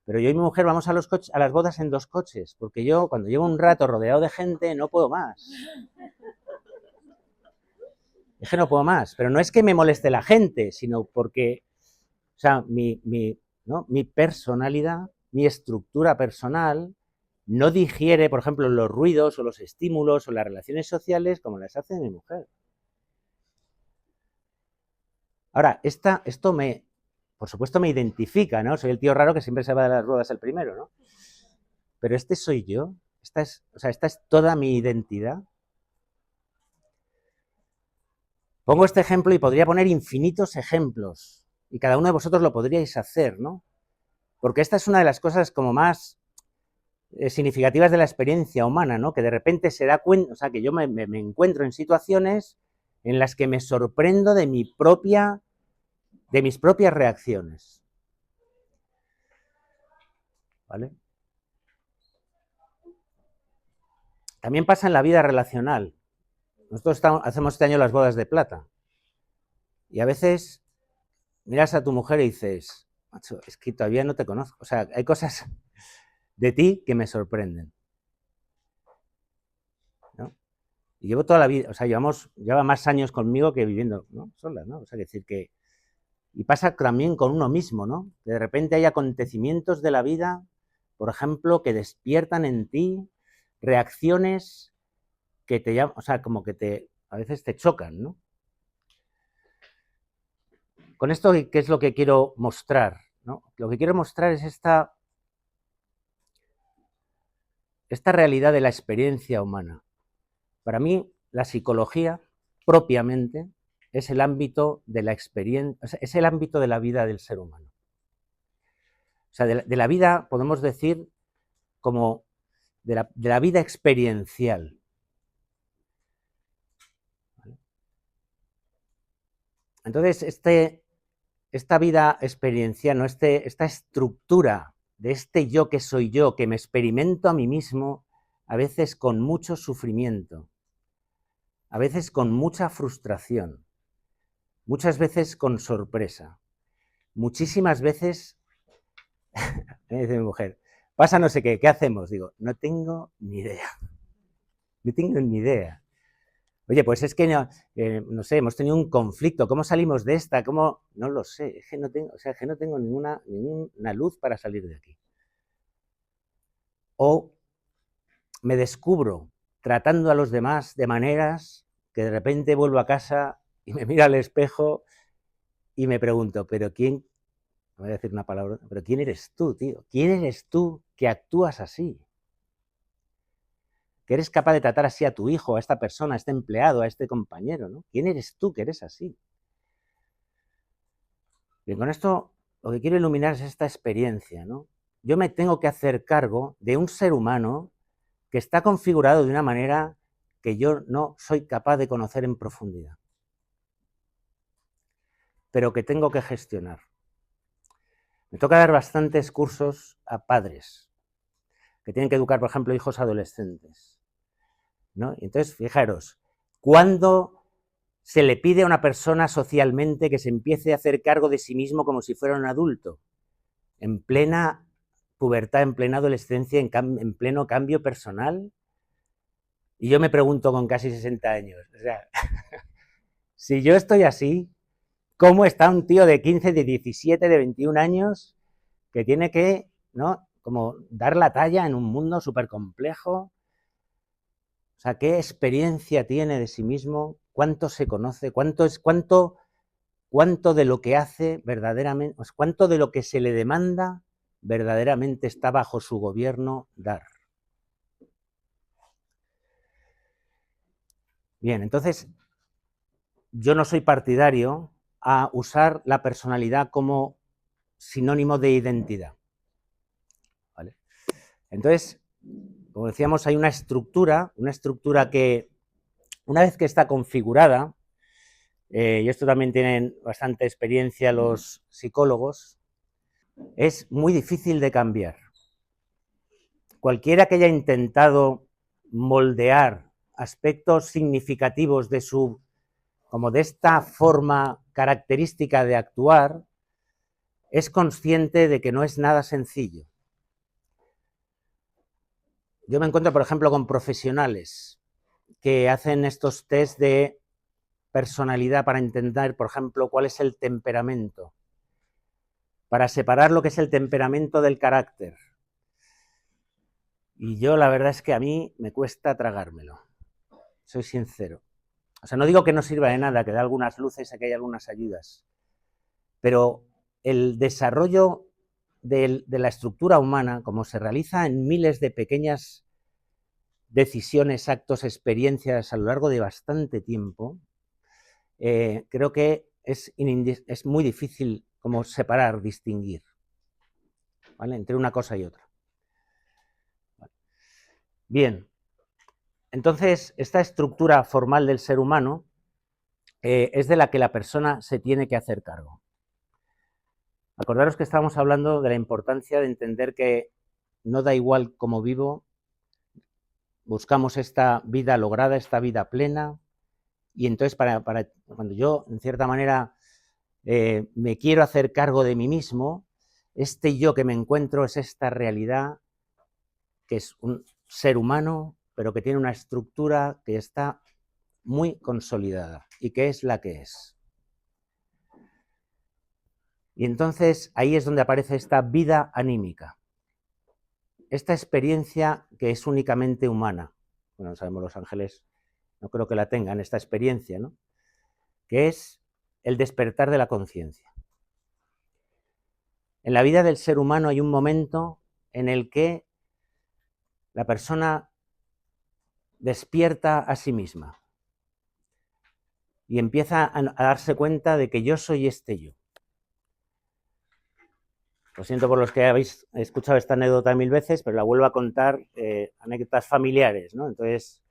Pero yo y mi mujer vamos a las bodas en 2 coches, porque yo, cuando llevo un rato rodeado de gente, no puedo más. Es que no puedo más. Pero no es que me moleste la gente, sino porque, o sea, mi personalidad, mi estructura personal, no digiere, por ejemplo, los ruidos o los estímulos o las relaciones sociales como las hace mi mujer. Ahora, esto por supuesto, me identifica, ¿no? Soy el tío raro que siempre se va de las ruedas el primero, ¿no? Pero este soy yo. Esta es toda mi identidad. Pongo este ejemplo y podría poner infinitos ejemplos, y cada uno de vosotros lo podríais hacer, ¿no? Porque esta es una de las cosas como más significativas de la experiencia humana, ¿no? Que de repente se da cuenta, o sea, que yo me encuentro en situaciones en las que me sorprendo de mis propias reacciones. ¿Vale? También pasa en la vida relacional. Nosotros hacemos este año las bodas de plata. Y a veces miras a tu mujer y dices, macho, es que todavía no te conozco. O sea, hay cosas de ti que me sorprenden, ¿no? Y llevo toda la vida, o sea, lleva más años conmigo que viviendo, ¿no?, sola, ¿no? O sea, decir que... Y pasa también con uno mismo, ¿no? Que de repente hay acontecimientos de la vida, por ejemplo, que despiertan en ti reacciones que te llaman, o sea, como que a veces te chocan, ¿no? Con esto, ¿qué es lo que quiero mostrar? ¿No? Lo que quiero mostrar es esta realidad de la experiencia humana. Para mí, la psicología, propiamente, es el ámbito de la experiencia, es el ámbito de la vida del ser humano. O sea, de la vida, podemos decir, como de la vida experiencial. ¿Vale? Entonces, esta vida experiencial, ¿no? Esta estructura de este yo que soy yo, que me experimento a mí mismo, a veces con mucho sufrimiento, a veces con mucha frustración, muchas veces con sorpresa, muchísimas veces, me dice mi mujer, pasa no sé qué, ¿qué hacemos? Digo, no tengo ni idea, no tengo ni idea. Oye, pues es que no sé, hemos tenido un conflicto, ¿cómo salimos de esta? ¿Cómo? No lo sé, es que no tengo, o sea, que no tengo ninguna luz para salir de aquí. O me descubro tratando a los demás de maneras que de repente vuelvo a casa y me miro al espejo y me pregunto, ¿pero quién? No voy a decir una palabra, pero ¿quién eres tú, tío? ¿Quién eres tú que actúas así? Que eres capaz de tratar así a tu hijo, a esta persona, a este empleado, a este compañero, ¿no? ¿Quién eres tú que eres así? Bien, con esto lo que quiero iluminar es esta experiencia, ¿no? Yo me tengo que hacer cargo de un ser humano que está configurado de una manera que yo no soy capaz de conocer en profundidad, pero que tengo que gestionar. Me toca dar bastantes cursos a padres que tienen que educar, por ejemplo, hijos adolescentes, ¿no? Y entonces, fijaros, ¿cuándo se le pide a una persona socialmente que se empiece a hacer cargo de sí mismo como si fuera un adulto? En plena pubertad, en plena adolescencia, en pleno cambio personal. Y yo me pregunto con casi 60 años, o sea, si yo estoy así, ¿cómo está un tío de 15, de 17, de 21 años que tiene que, ¿no?, como dar la talla en un mundo súper complejo? O sea, ¿qué experiencia tiene de sí mismo? ¿Cuánto se conoce? ¿Cuánto de lo que hace verdaderamente, pues cuánto de lo que se le demanda verdaderamente está bajo su gobierno dar? Bien, entonces, yo no soy partidario a usar la personalidad como sinónimo de identidad, ¿vale? Entonces, como decíamos, hay una estructura que, una vez que está configurada, y esto también tienen bastante experiencia los psicólogos, es muy difícil de cambiar. Cualquiera que haya intentado moldear aspectos significativos de como de esta forma característica de actuar, es consciente de que no es nada sencillo. Yo me encuentro, por ejemplo, con profesionales que hacen estos test de personalidad para entender, por ejemplo, cuál es el temperamento, para separar lo que es el temperamento del carácter. Y yo la verdad es que a mí me cuesta tragármelo, soy sincero. O sea, no digo que no sirva de nada, que da algunas luces, que hay algunas ayudas, pero el desarrollo de la estructura humana, como se realiza en miles de pequeñas decisiones, actos, experiencias a lo largo de bastante tiempo, creo que es muy difícil como separar, distinguir, ¿vale?, entre una cosa y otra. ¿Vale? Bien, entonces esta estructura formal del ser humano es de la que la persona se tiene que hacer cargo. Acordaros que estábamos hablando de la importancia de entender que no da igual cómo vivo, buscamos esta vida lograda, esta vida plena, y entonces cuando yo, en cierta manera, me quiero hacer cargo de mí mismo, este yo que me encuentro es esta realidad que es un ser humano, pero que tiene una estructura que está muy consolidada y que es la que es. Y entonces ahí es donde aparece esta vida anímica, esta experiencia que es únicamente humana. Bueno, sabemos, los ángeles no creo que la tengan, esta experiencia, ¿no?, que es el despertar de la conciencia. En la vida del ser humano hay un momento en el que la persona despierta a sí misma y empieza a darse cuenta de que yo soy este yo. Lo siento por los que habéis escuchado esta anécdota 1000 veces, pero la vuelvo a contar, anécdotas familiares, ¿no? Entonces,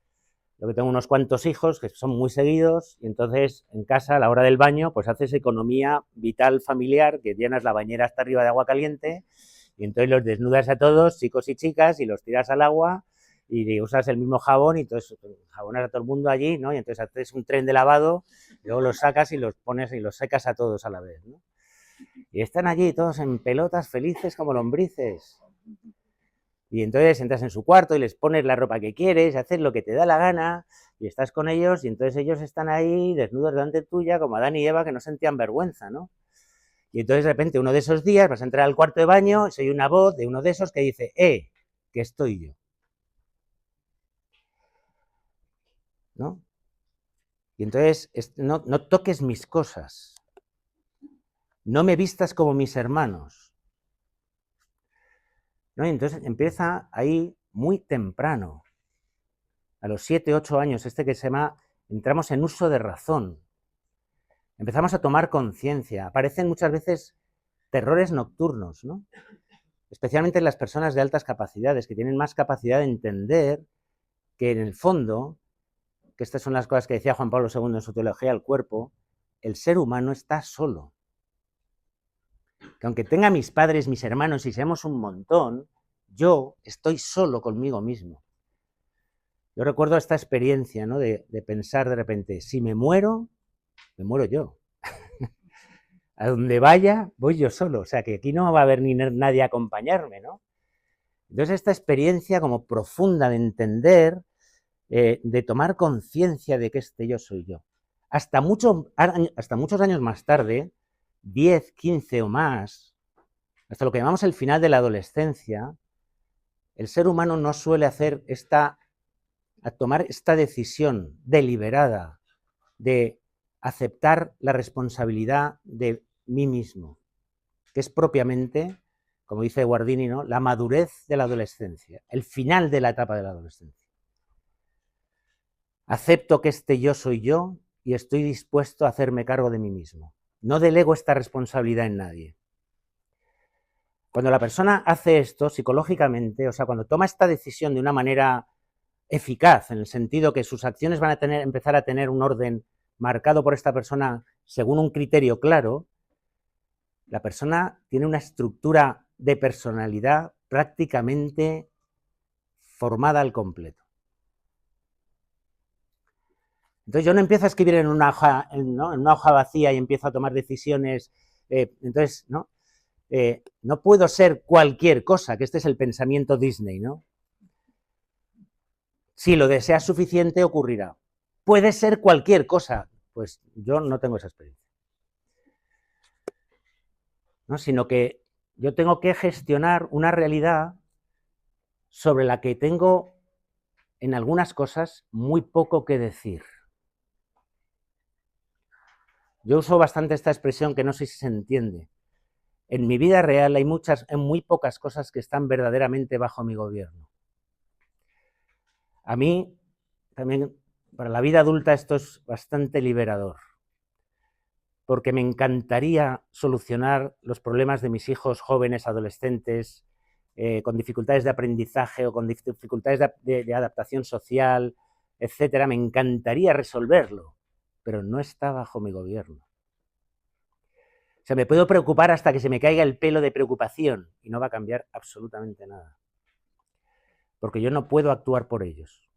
yo que tengo unos cuantos hijos que son muy seguidos, y entonces en casa, a la hora del baño, pues haces economía vital familiar, que llenas la bañera hasta arriba de agua caliente, y entonces los desnudas a todos, chicos y chicas, y los tiras al agua, y usas el mismo jabón, y entonces jabonas a todo el mundo allí, ¿no? Y entonces haces un tren de lavado, y luego los sacas y los pones y los secas a todos a la vez, ¿no? Y están allí todos en pelotas, felices como lombrices. Y entonces entras en su cuarto y les pones la ropa que quieres, haces lo que te da la gana, y estás con ellos, y entonces ellos están ahí desnudos delante tuya, como Adán y Eva, que no sentían vergüenza, ¿no? Y entonces de repente uno de esos días vas a entrar al cuarto de baño y se oye una voz de uno de esos que dice, que estoy yo, ¿no? Y entonces, no toques mis cosas, no me vistas como mis hermanos, ¿no? Y entonces empieza ahí muy temprano, a los 7, 8 años, que se llama, entramos en uso de razón. Empezamos a tomar conciencia. Aparecen muchas veces terrores nocturnos, ¿no? Especialmente en las personas de altas capacidades, que tienen más capacidad de entender que en el fondo, que estas son las cosas que decía Juan Pablo II en su teología del cuerpo, el ser humano está solo. Que aunque tenga mis padres, mis hermanos y seamos un montón, yo estoy solo conmigo mismo. Yo recuerdo esta experiencia, ¿no? de pensar de repente, si me muero yo. A donde vaya, voy yo solo. O sea, que aquí no va a haber ni nadie a acompañarme, ¿no? Entonces, esta experiencia como profunda de entender, de tomar conciencia de que este yo soy yo. Hasta muchos años más tarde, 10, 15 o más, hasta lo que llamamos el final de la adolescencia, el ser humano no suele tomar esta decisión deliberada de aceptar la responsabilidad de mí mismo, que es propiamente, como dice Guardini, ¿no?, la madurez de la adolescencia, el final de la etapa de la adolescencia. Acepto que este yo soy yo y estoy dispuesto a hacerme cargo de mí mismo. No delego esta responsabilidad en nadie. Cuando la persona hace esto psicológicamente, o sea, cuando toma esta decisión de una manera eficaz, en el sentido que sus acciones van a empezar a tener un orden marcado por esta persona según un criterio claro, la persona tiene una estructura de personalidad prácticamente formada al completo. Entonces yo no empiezo a escribir en una hoja vacía y empiezo a tomar decisiones, entonces, ¿no? No puedo ser cualquier cosa, que este es el pensamiento Disney, ¿no? Si lo deseas suficiente, ocurrirá. Puede ser cualquier cosa, pues yo no tengo esa experiencia, ¿no? Sino que yo tengo que gestionar una realidad sobre la que tengo, en algunas cosas, muy poco que decir. Yo uso bastante esta expresión que no sé si se entiende. En mi vida real hay muy pocas cosas que están verdaderamente bajo mi gobierno. A mí, también, para la vida adulta esto es bastante liberador, porque me encantaría solucionar los problemas de mis hijos jóvenes, adolescentes, con dificultades de aprendizaje o con dificultades de adaptación social, etcétera. Me encantaría resolverlo, pero no está bajo mi gobierno. O sea, me puedo preocupar hasta que se me caiga el pelo de preocupación y no va a cambiar absolutamente nada, porque yo no puedo actuar por ellos.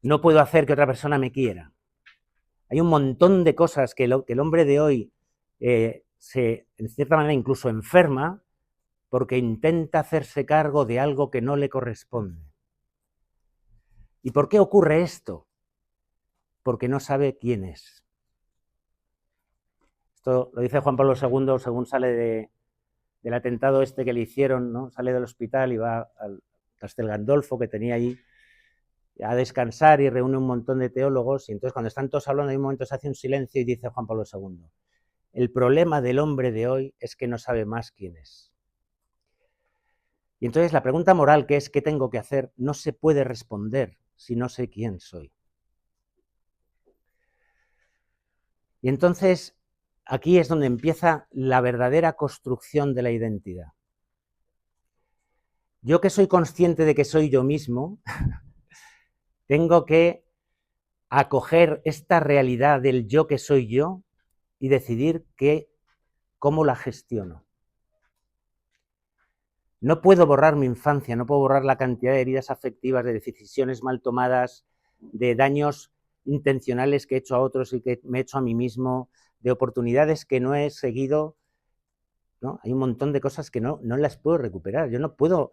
No puedo hacer que otra persona me quiera. Hay un montón de cosas que el hombre de hoy en cierta manera incluso enferma porque intenta hacerse cargo de algo que no le corresponde. ¿Y por qué ocurre esto? Porque no sabe quién es. Esto lo dice Juan Pablo II según sale del atentado que le hicieron, ¿no? Sale del hospital y va al Castel Gandolfo que tenía allí a descansar y reúne un montón de teólogos, y entonces cuando están todos hablando, hay un momento se hace un silencio y dice Juan Pablo II, El problema del hombre de hoy es que no sabe más quién es. Y entonces la pregunta moral, que es ¿qué tengo que hacer?, no se puede responder si no sé quién soy. Y entonces aquí es donde empieza la verdadera construcción de la identidad. Yo, que soy consciente de que soy yo mismo, tengo que acoger esta realidad del yo que soy yo y decidir cómo la gestiono. No puedo borrar mi infancia, no puedo borrar la cantidad de heridas afectivas, de decisiones mal tomadas, de daños intencionales que he hecho a otros y que me he hecho a mí mismo, de oportunidades que no he seguido, ¿no? Hay un montón de cosas que no las puedo recuperar. Yo no puedo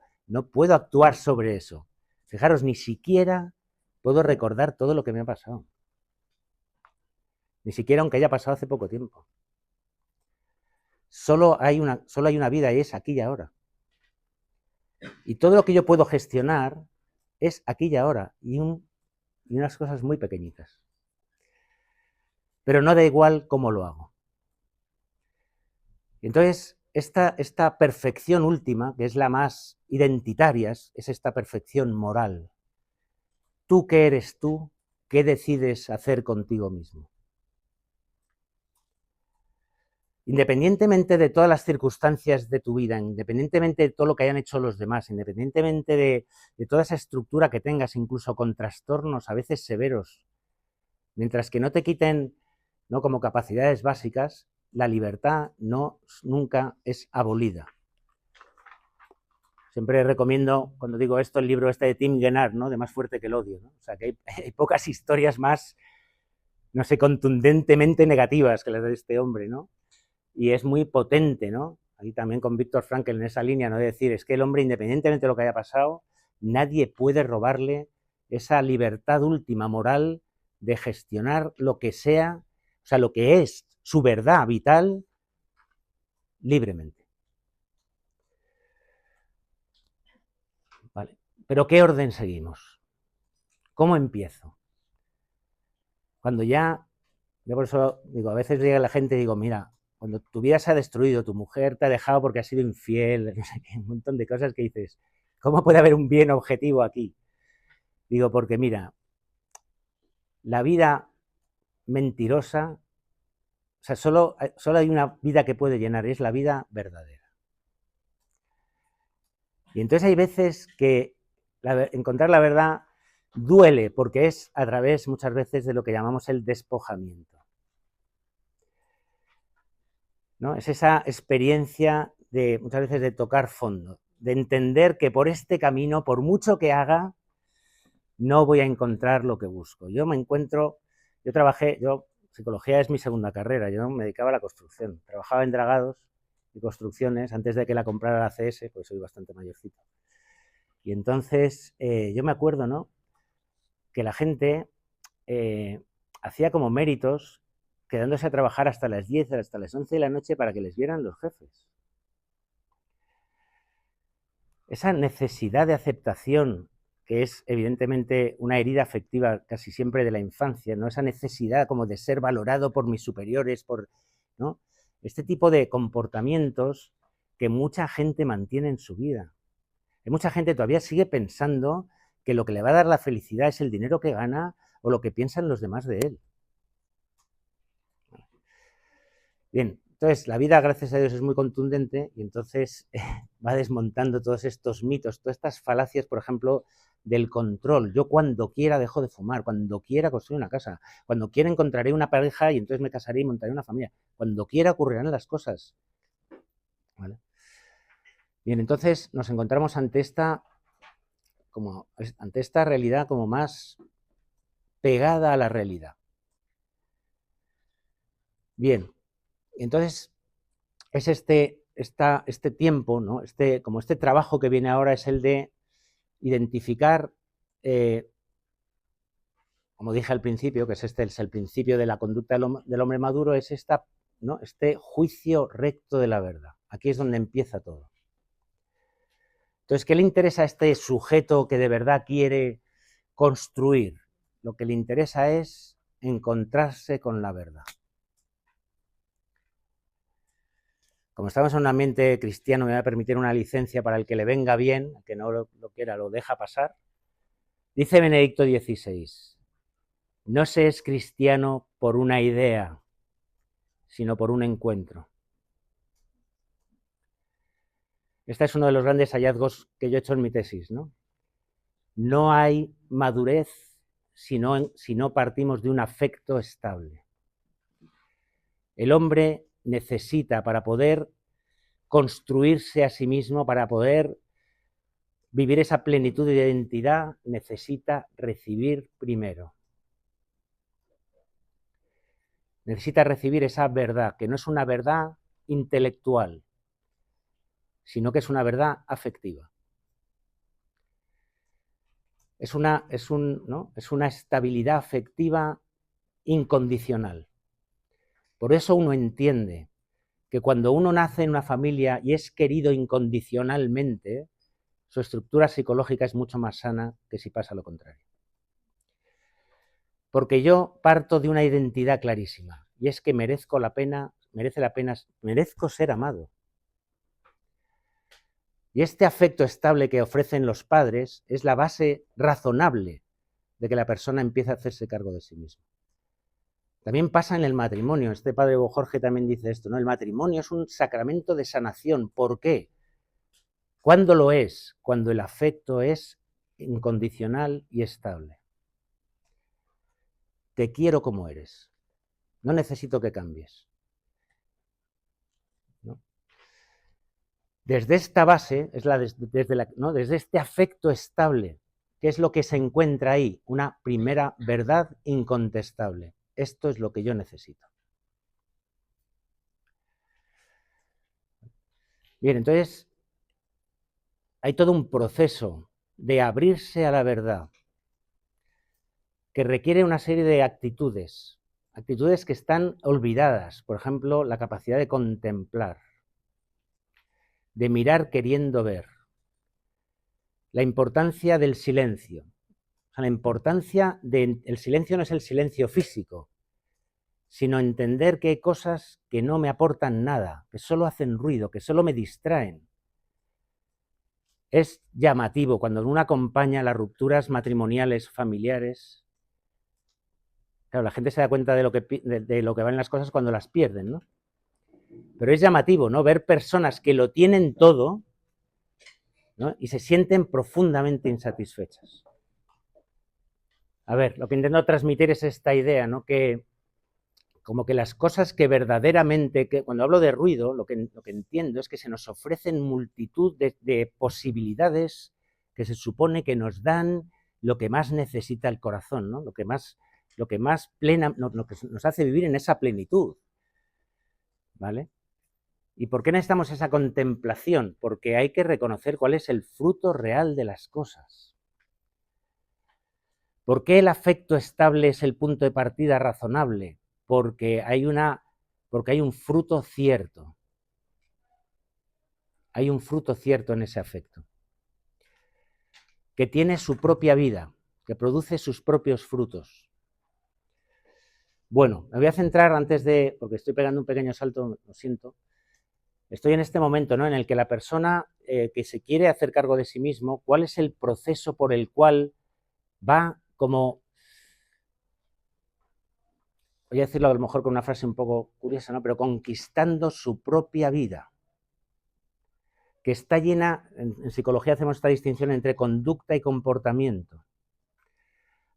actuar sobre eso. Fijaros, ni siquiera puedo recordar todo lo que me ha pasado. Ni siquiera aunque haya pasado hace poco tiempo. Solo hay una vida y es aquí y ahora. Y todo lo que yo puedo gestionar es aquí y ahora, y unas cosas muy pequeñitas. Pero no da igual cómo lo hago. Entonces, esta perfección última, que es la más identitaria, es esta perfección moral. ¿Tú qué eres tú? ¿Qué decides hacer contigo mismo? Independientemente de todas las circunstancias de tu vida, independientemente de todo lo que hayan hecho los demás, independientemente de toda esa estructura que tengas, incluso con trastornos a veces severos, mientras que no te quiten, ¿no?, como capacidades básicas, la libertad nunca es abolida. Siempre recomiendo, cuando digo esto, el libro de Tim Gennard, ¿no?, de Más fuerte que el odio, ¿no? O sea, que hay pocas historias más, no sé, contundentemente negativas que las de este hombre, ¿no? Y es muy potente, ¿no? Ahí también con Viktor Frankl en esa línea, ¿no?, de decir, es que el hombre, independientemente de lo que haya pasado, nadie puede robarle esa libertad última moral de gestionar lo que sea, o sea, lo que es su verdad vital, libremente. ¿Vale? Pero ¿qué orden seguimos? ¿Cómo empiezo? Cuando yo por eso digo, a veces llega la gente y digo, mira, cuando tu vida se ha destruido, tu mujer te ha dejado porque has sido infiel, no sé qué, un montón de cosas que dices, ¿cómo puede haber un bien objetivo aquí? Digo, porque mira, la vida mentirosa, o sea, solo hay una vida que puede llenar, es la vida verdadera. Y entonces hay veces que encontrar la verdad duele, porque es a través muchas veces de lo que llamamos el despojamiento, ¿no? Es esa experiencia de muchas veces de tocar fondo, de entender que por este camino, por mucho que haga, no voy a encontrar lo que busco. Psicología es mi segunda carrera, yo me dedicaba a la construcción, trabajaba en dragados y construcciones antes de que la comprara la CS, pues soy bastante mayorcito. Y entonces yo me acuerdo, ¿no?, que la gente hacía como méritos quedándose a trabajar hasta las 10, hasta las 11 de la noche para que les vieran los jefes. Esa necesidad de aceptación, que es evidentemente una herida afectiva casi siempre de la infancia, ¿no?, esa necesidad como de ser valorado por mis superiores, ¿no?, este tipo de comportamientos que mucha gente mantiene en su vida. Hay mucha gente todavía sigue pensando que lo que le va a dar la felicidad es el dinero que gana o lo que piensan los demás de él. Bien, entonces la vida, gracias a Dios, es muy contundente y entonces va desmontando todos estos mitos, todas estas falacias, por ejemplo, del control. Yo cuando quiera dejo de fumar, cuando quiera construir una casa, cuando quiera encontraré una pareja y entonces me casaré y montaré una familia, cuando quiera ocurrirán las cosas. ¿Vale? Bien, entonces nos encontramos ante esta realidad como más pegada a la realidad. Bien, entonces es este tiempo, ¿no?, como este trabajo que viene ahora es el de identificar, como dije al principio, que es el principio de la conducta del hombre maduro, es ¿no?, este juicio recto de la verdad. Aquí es donde empieza todo. Entonces, ¿qué le interesa a este sujeto que de verdad quiere construir? Lo que le interesa es encontrarse con la verdad. Como estamos en un ambiente cristiano, me voy a permitir una licencia para el que le venga bien, el que no lo quiera lo deja pasar. Dice Benedicto XVI, no se es cristiano por una idea, sino por un encuentro. Este es uno de los grandes hallazgos que yo he hecho en mi tesis, ¿no? No hay madurez si no partimos de un afecto estable. El hombre necesita, para poder construirse a sí mismo, para poder vivir esa plenitud de identidad, necesita recibir primero. Necesita recibir esa verdad, que no es una verdad intelectual, sino que es una verdad afectiva. Es una estabilidad afectiva incondicional. Por eso uno entiende que cuando uno nace en una familia y es querido incondicionalmente, su estructura psicológica es mucho más sana que si pasa lo contrario. Porque yo parto de una identidad clarísima, y es que merezco ser amado. Y este afecto estable que ofrecen los padres es la base razonable de que la persona empiece a hacerse cargo de sí misma. También pasa en el matrimonio. Este padre Jorge también dice esto, ¿no? El matrimonio es un sacramento de sanación. ¿Por qué? ¿Cuándo lo es? Cuando el afecto es incondicional y estable. Te quiero como eres. No necesito que cambies. ¿No? Desde esta base, desde este afecto estable, ¿qué es lo que se encuentra ahí? Una primera verdad incontestable. Esto es lo que yo necesito. Bien, entonces hay todo un proceso de abrirse a la verdad que requiere una serie de actitudes que están olvidadas. Por ejemplo, la capacidad de contemplar, de mirar queriendo ver, la importancia del silencio. O sea, la importancia del silencio no es el silencio físico, sino entender que hay cosas que no me aportan nada, que solo hacen ruido, que solo me distraen. Es llamativo cuando uno acompaña las rupturas matrimoniales, familiares. Claro, la gente se da cuenta de lo que van las cosas cuando las pierden, ¿no? Pero es llamativo, ¿no? Ver personas que lo tienen todo, ¿no? Y se sienten profundamente insatisfechas. A ver, lo que intento transmitir es esta idea, ¿no? Que como que las cosas que verdaderamente, cuando hablo de ruido, lo que entiendo es que se nos ofrecen multitud de posibilidades que se supone que nos dan lo que más necesita el corazón, ¿no? Lo que nos hace vivir en esa plenitud, ¿vale? ¿Y por qué necesitamos esa contemplación? Porque hay que reconocer cuál es el fruto real de las cosas. ¿Por qué el afecto estable es el punto de partida razonable? Porque hay un fruto cierto. Hay un fruto cierto en ese afecto, que tiene su propia vida, que produce sus propios frutos. Bueno, me voy a centrar porque estoy pegando un pequeño salto, lo siento. Estoy en este momento, ¿no?, en el que la persona que se quiere hacer cargo de sí mismo, ¿cuál es el proceso por el cual va como... Voy a decirlo a lo mejor con una frase un poco curiosa, ¿no?, pero conquistando su propia vida, que está llena, en psicología hacemos esta distinción entre conducta y comportamiento.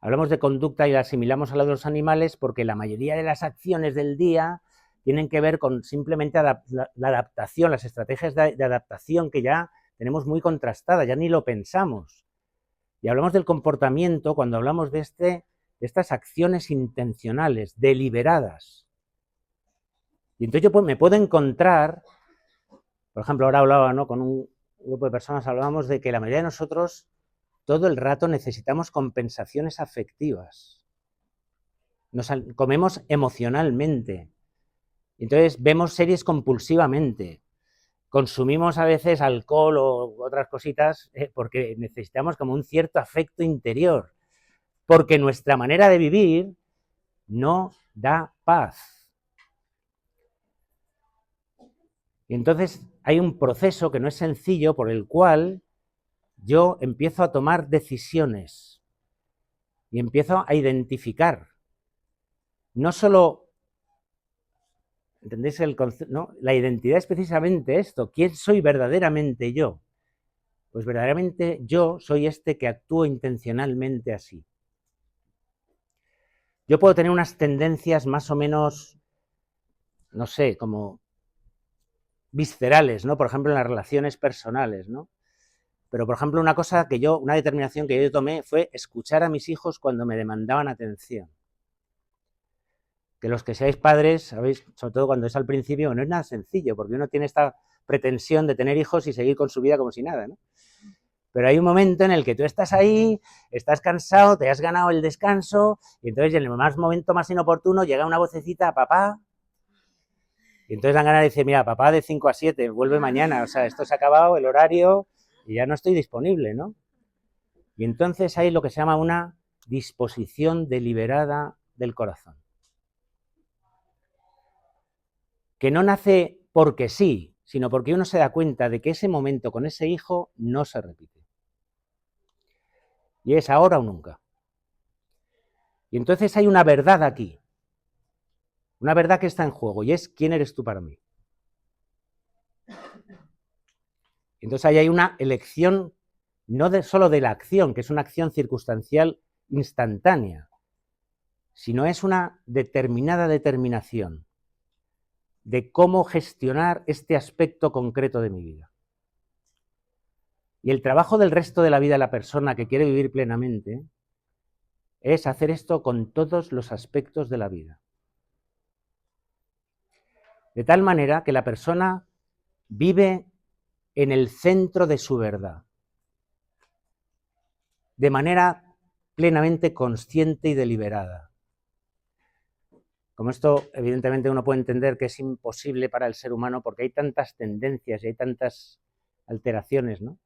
Hablamos de conducta y la asimilamos a la de los animales porque la mayoría de las acciones del día tienen que ver con simplemente la adaptación, las estrategias de adaptación que ya tenemos muy contrastadas, ya ni lo pensamos. Y hablamos del comportamiento cuando hablamos de estas acciones intencionales, deliberadas. Y entonces yo me puedo encontrar, por ejemplo, ahora hablaba, ¿no?, con un grupo de personas, hablábamos de que la mayoría de nosotros todo el rato necesitamos compensaciones afectivas. Nos comemos emocionalmente. Entonces vemos series compulsivamente. Consumimos a veces alcohol o otras cositas porque necesitamos como un cierto afecto interior. Porque nuestra manera de vivir no da paz. Y entonces hay un proceso que no es sencillo por el cual yo empiezo a tomar decisiones y empiezo a identificar. No solo, ¿entendéis el concepto? ¿No? La identidad es precisamente esto. ¿Quién soy verdaderamente yo? Pues verdaderamente yo soy este que actúo intencionalmente así. Yo puedo tener unas tendencias más o menos, no sé, como viscerales, ¿no? Por ejemplo, en las relaciones personales, ¿no? Pero, por ejemplo, una determinación que yo tomé fue escuchar a mis hijos cuando me demandaban atención. Que los que seáis padres, sabéis, sobre todo cuando es al principio, no es nada sencillo, porque uno tiene esta pretensión de tener hijos y seguir con su vida como si nada, ¿no? Pero hay un momento en el que tú estás ahí, estás cansado, te has ganado el descanso, y entonces en el momento más inoportuno llega una vocecita, papá, y entonces dan ganas de decir, mira, papá de 5 a 7, vuelve mañana, o sea, esto se ha acabado, el horario, y ya no estoy disponible, ¿no? Y entonces hay lo que se llama una disposición deliberada del corazón. Que no nace porque sí, sino porque uno se da cuenta de que ese momento con ese hijo no se repite. Y es ahora o nunca. Y entonces hay una verdad aquí. Una verdad que está en juego y es ¿quién eres tú para mí? Entonces ahí hay una elección no solo de la acción, que es una acción circunstancial instantánea, sino es una determinada determinación de cómo gestionar este aspecto concreto de mi vida. Y el trabajo del resto de la vida de la persona que quiere vivir plenamente es hacer esto con todos los aspectos de la vida. De tal manera que la persona vive en el centro de su verdad, de manera plenamente consciente y deliberada. Como esto, evidentemente, uno puede entender que es imposible para el ser humano porque hay tantas tendencias y hay tantas alteraciones, ¿no?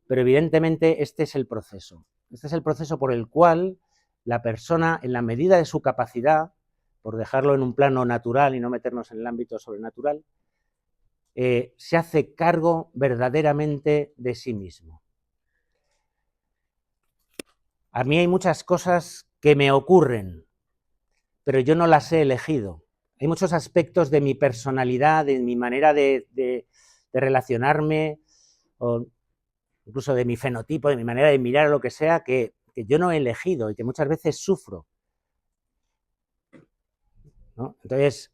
Pero evidentemente este es el proceso. Este es el proceso por el cual la persona, en la medida de su capacidad, por dejarlo en un plano natural y no meternos en el ámbito sobrenatural, se hace cargo verdaderamente de sí mismo. A mí hay muchas cosas que me ocurren, pero yo no las he elegido. Hay muchos aspectos de mi personalidad, de mi manera de relacionarme, o incluso de mi fenotipo, de mi manera de mirar o lo que sea, que yo no he elegido y que muchas veces sufro, ¿no? Entonces,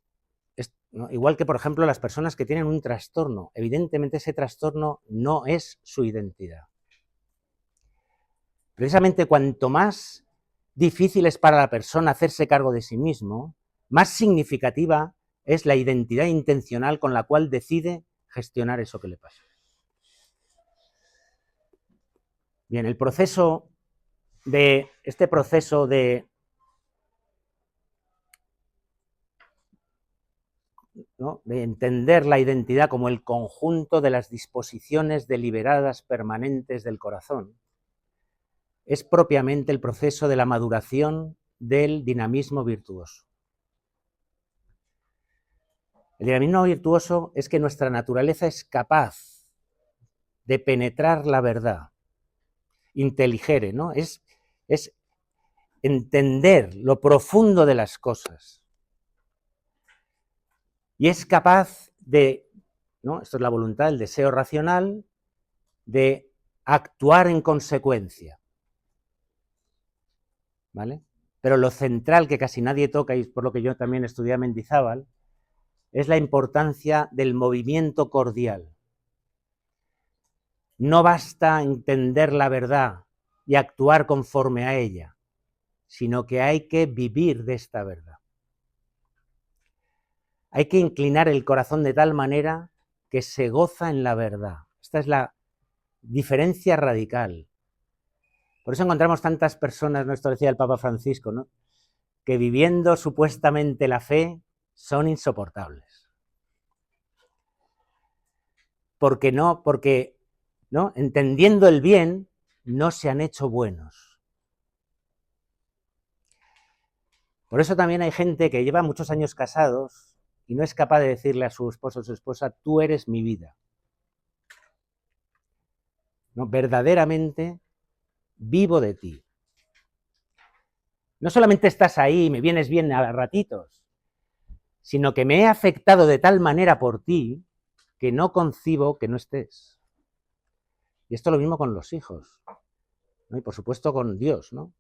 ¿no? Igual que, por ejemplo, las personas que tienen un trastorno, evidentemente ese trastorno no es su identidad. Precisamente cuanto más difícil es para la persona hacerse cargo de sí mismo, más significativa es la identidad intencional con la cual decide gestionar eso que le pasa. Bien, este proceso de ¿no? de entender la identidad como el conjunto de las disposiciones deliberadas permanentes del corazón, es propiamente el proceso de la maduración del dinamismo virtuoso. El dinamismo virtuoso es que nuestra naturaleza es capaz de penetrar la verdad, inteligere, ¿no? Es entender lo profundo de las cosas. Y es capaz de, ¿no? Esto es la voluntad, el deseo racional, de actuar en consecuencia. ¿Vale? Pero lo central que casi nadie toca, y por lo que yo también estudié a Mendizábal, es la importancia del movimiento cordial. No basta entender la verdad y actuar conforme a ella, sino que hay que vivir de esta verdad. Hay que inclinar el corazón de tal manera que se goza en la verdad. Esta es la diferencia radical. Por eso encontramos tantas personas, ¿no? Esto decía el Papa Francisco, ¿no? Que viviendo supuestamente la fe son insoportables. Porque ¿no? Entendiendo el bien, no se han hecho buenos. Por eso también hay gente que lleva muchos años casados y no es capaz de decirle a su esposo o su esposa, tú eres mi vida. ¿No? Verdaderamente vivo de ti. No solamente estás ahí y me vienes bien a ratitos, sino que me he afectado de tal manera por ti que no concibo que no estés. Y esto es lo mismo con los hijos, ¿no? Y por supuesto con Dios, ¿no?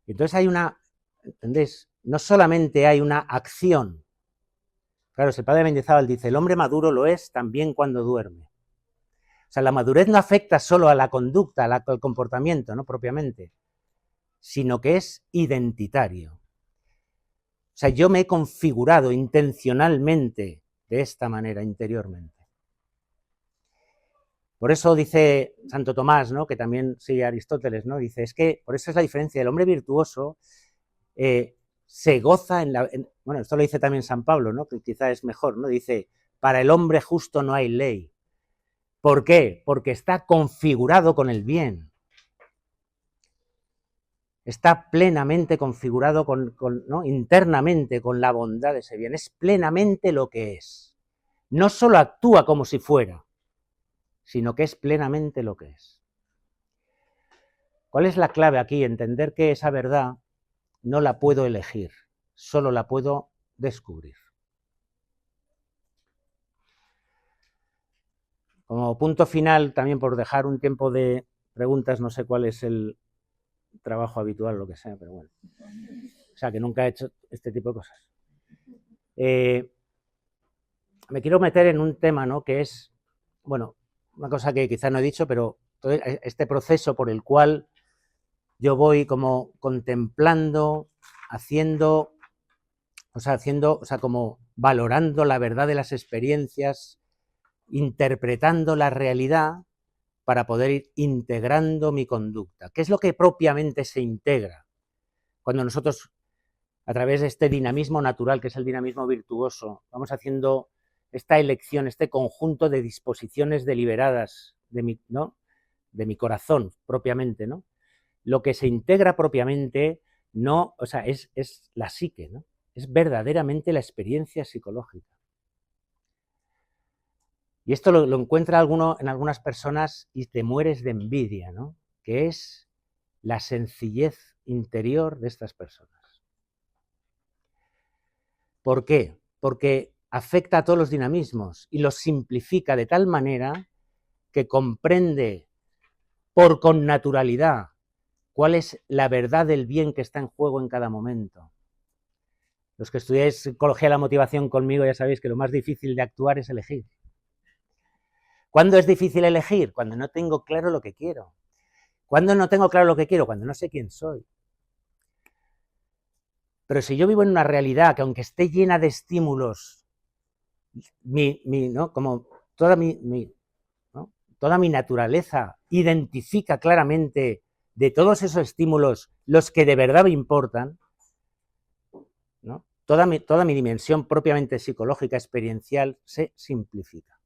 Y entonces hay una, ¿entendéis? No solamente hay una acción. Claro, el padre Mendizábal dice, el hombre maduro lo es también cuando duerme. O sea, la madurez no afecta solo a la conducta, al comportamiento, ¿no? Propiamente, sino que es identitario. O sea, yo me he configurado intencionalmente de esta manera interiormente. Por eso dice Santo Tomás, ¿no? Que también sigue Aristóteles, ¿no? Dice, es que, por eso es la diferencia, el hombre virtuoso se goza bueno, esto lo dice también San Pablo, ¿no? Que quizá es mejor, ¿no? Dice, para el hombre justo no hay ley. ¿Por qué? Porque está configurado con el bien. Está plenamente configurado ¿no? internamente con la bondad de ese bien. Es plenamente lo que es. No solo actúa como si fuera, sino que es plenamente lo que es. ¿Cuál es la clave aquí? Entender que esa verdad no la puedo elegir, solo la puedo descubrir. Como punto final, también por dejar un tiempo de preguntas, no sé cuál es el trabajo habitual o lo que sea, pero bueno. O sea, que nunca he hecho este tipo de cosas. Me quiero meter en un tema, ¿no? Que es, bueno, una cosa que quizá no he dicho, pero todo este proceso por el cual yo voy como contemplando, haciendo, como valorando la verdad de las experiencias, interpretando la realidad para poder ir integrando mi conducta. ¿Qué es lo que propiamente se integra? Cuando nosotros, a través de este dinamismo natural, que es el dinamismo virtuoso, vamos haciendo esta elección, este conjunto de disposiciones deliberadas de mi, ¿no? de mi corazón propiamente, ¿no? Lo que se integra propiamente no, o sea, es la psique, ¿no? Es verdaderamente la experiencia psicológica. Y esto lo encuentra en algunas personas y te mueres de envidia, ¿no? Que es la sencillez interior de estas personas. ¿Por qué? Porque afecta a todos los dinamismos y los simplifica de tal manera que comprende por connaturalidad cuál es la verdad del bien que está en juego en cada momento. Los que estudiáis psicología de la motivación conmigo ya sabéis que lo más difícil de actuar es elegir. ¿Cuándo es difícil elegir? Cuando no tengo claro lo que quiero. ¿Cuándo no tengo claro lo que quiero? Cuando no sé quién soy. Pero si yo vivo en una realidad que aunque esté llena de estímulos, ¿no? Como toda ¿no? toda mi naturaleza identifica claramente de todos esos estímulos los que de verdad me importan, ¿no? Toda mi dimensión propiamente psicológica, experiencial, se simplifica.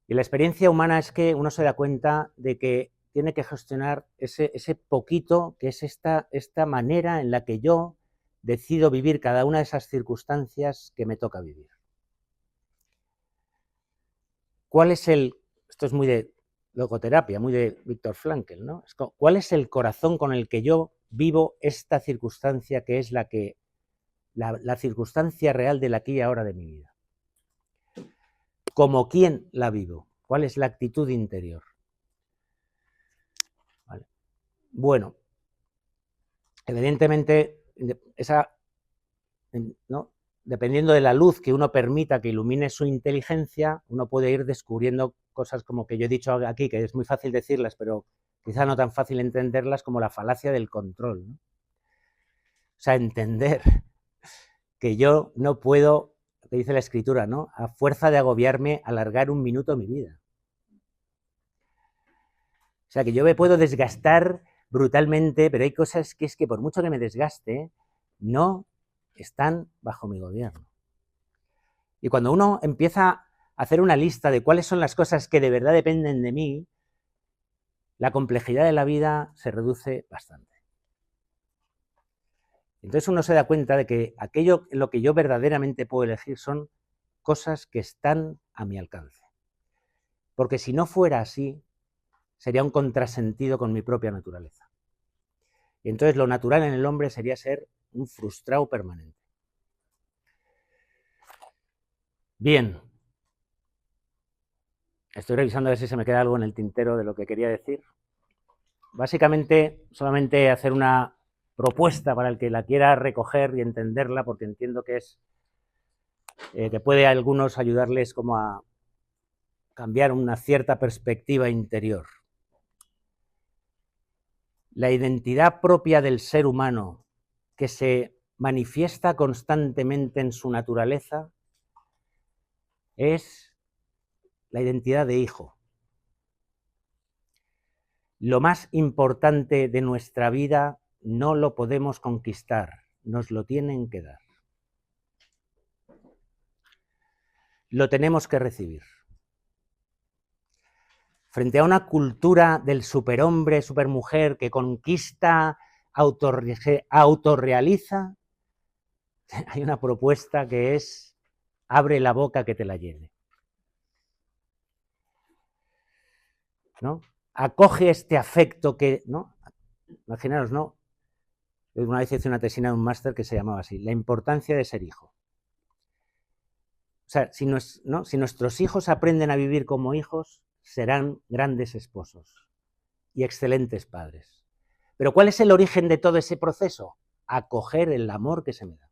Y la experiencia humana es que uno se da cuenta de que tiene que gestionar ese poquito, que es esta manera en la que yo decido vivir cada una de esas circunstancias que me toca vivir. ¿Cuál es esto es muy de logoterapia, muy de Viktor Frankl, ¿no? ¿Cuál es el corazón con el que yo vivo esta circunstancia que es la circunstancia real del aquí y ahora de mi vida? ¿Como quién la vivo? ¿Cuál es la actitud interior? ¿Vale? Bueno, evidentemente, ¿no? Dependiendo de la luz que uno permita que ilumine su inteligencia, uno puede ir descubriendo cosas como que yo he dicho aquí, que es muy fácil decirlas, pero quizá no tan fácil entenderlas, como la falacia del control, ¿no? O sea, entender que yo no puedo, lo que dice la Escritura, ¿no? A fuerza de agobiarme, alargar un minuto mi vida. O sea, que yo me puedo desgastar brutalmente, pero hay cosas que es que por mucho que me desgaste, no están bajo mi gobierno. Y cuando uno empieza a hacer una lista de cuáles son las cosas que de verdad dependen de mí, la complejidad de la vida se reduce bastante. Entonces uno se da cuenta de que aquello en lo que yo verdaderamente puedo elegir son cosas que están a mi alcance. Porque si no fuera así, sería un contrasentido con mi propia naturaleza. Y entonces lo natural en el hombre sería ser un frustrado permanente. Bien. Estoy revisando a ver si se me queda algo en el tintero de lo que quería decir. Básicamente, solamente hacer una propuesta para el que la quiera recoger y entenderla, porque entiendo que es que puede a algunos ayudarles como a cambiar una cierta perspectiva interior. La identidad propia del ser humano, que se manifiesta constantemente en su naturaleza, es la identidad de hijo. Lo más importante de nuestra vida no lo podemos conquistar, nos lo tienen que dar. Lo tenemos que recibir. Frente a una cultura del superhombre, supermujer que conquista, autorrealiza, hay una propuesta que es: abre la boca que te la llene. ¿No? Acoge este afecto que, ¿no? Imaginaros, ¿no? Una vez hice una tesina de un máster que se llamaba así: la importancia de ser hijo. O sea, si nuestros hijos aprenden a vivir como hijos, serán grandes esposos y excelentes padres. Pero ¿cuál es el origen de todo ese proceso? Acoger el amor que se me da.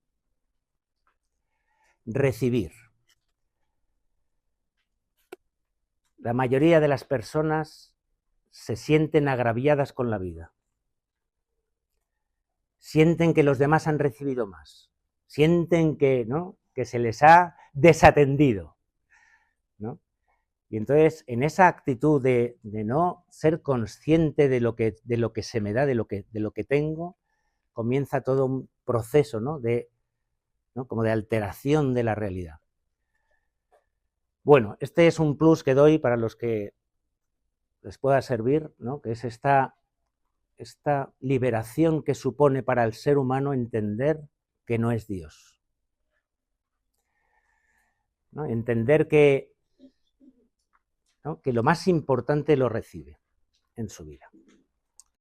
Recibir. La mayoría de las personas se sienten agraviadas con la vida. Sienten que los demás han recibido más. Sienten que, ¿no?, que se les ha desatendido, ¿no? Y entonces, en esa actitud de no ser consciente de lo que se me da, de lo que tengo, comienza todo un proceso, ¿no?, como de alteración de la realidad. Bueno, este es un plus que doy para los que les pueda servir, ¿no?, que es esta liberación que supone para el ser humano entender que no es Dios, ¿no? Entender que, ¿no?, que lo más importante lo recibe en su vida.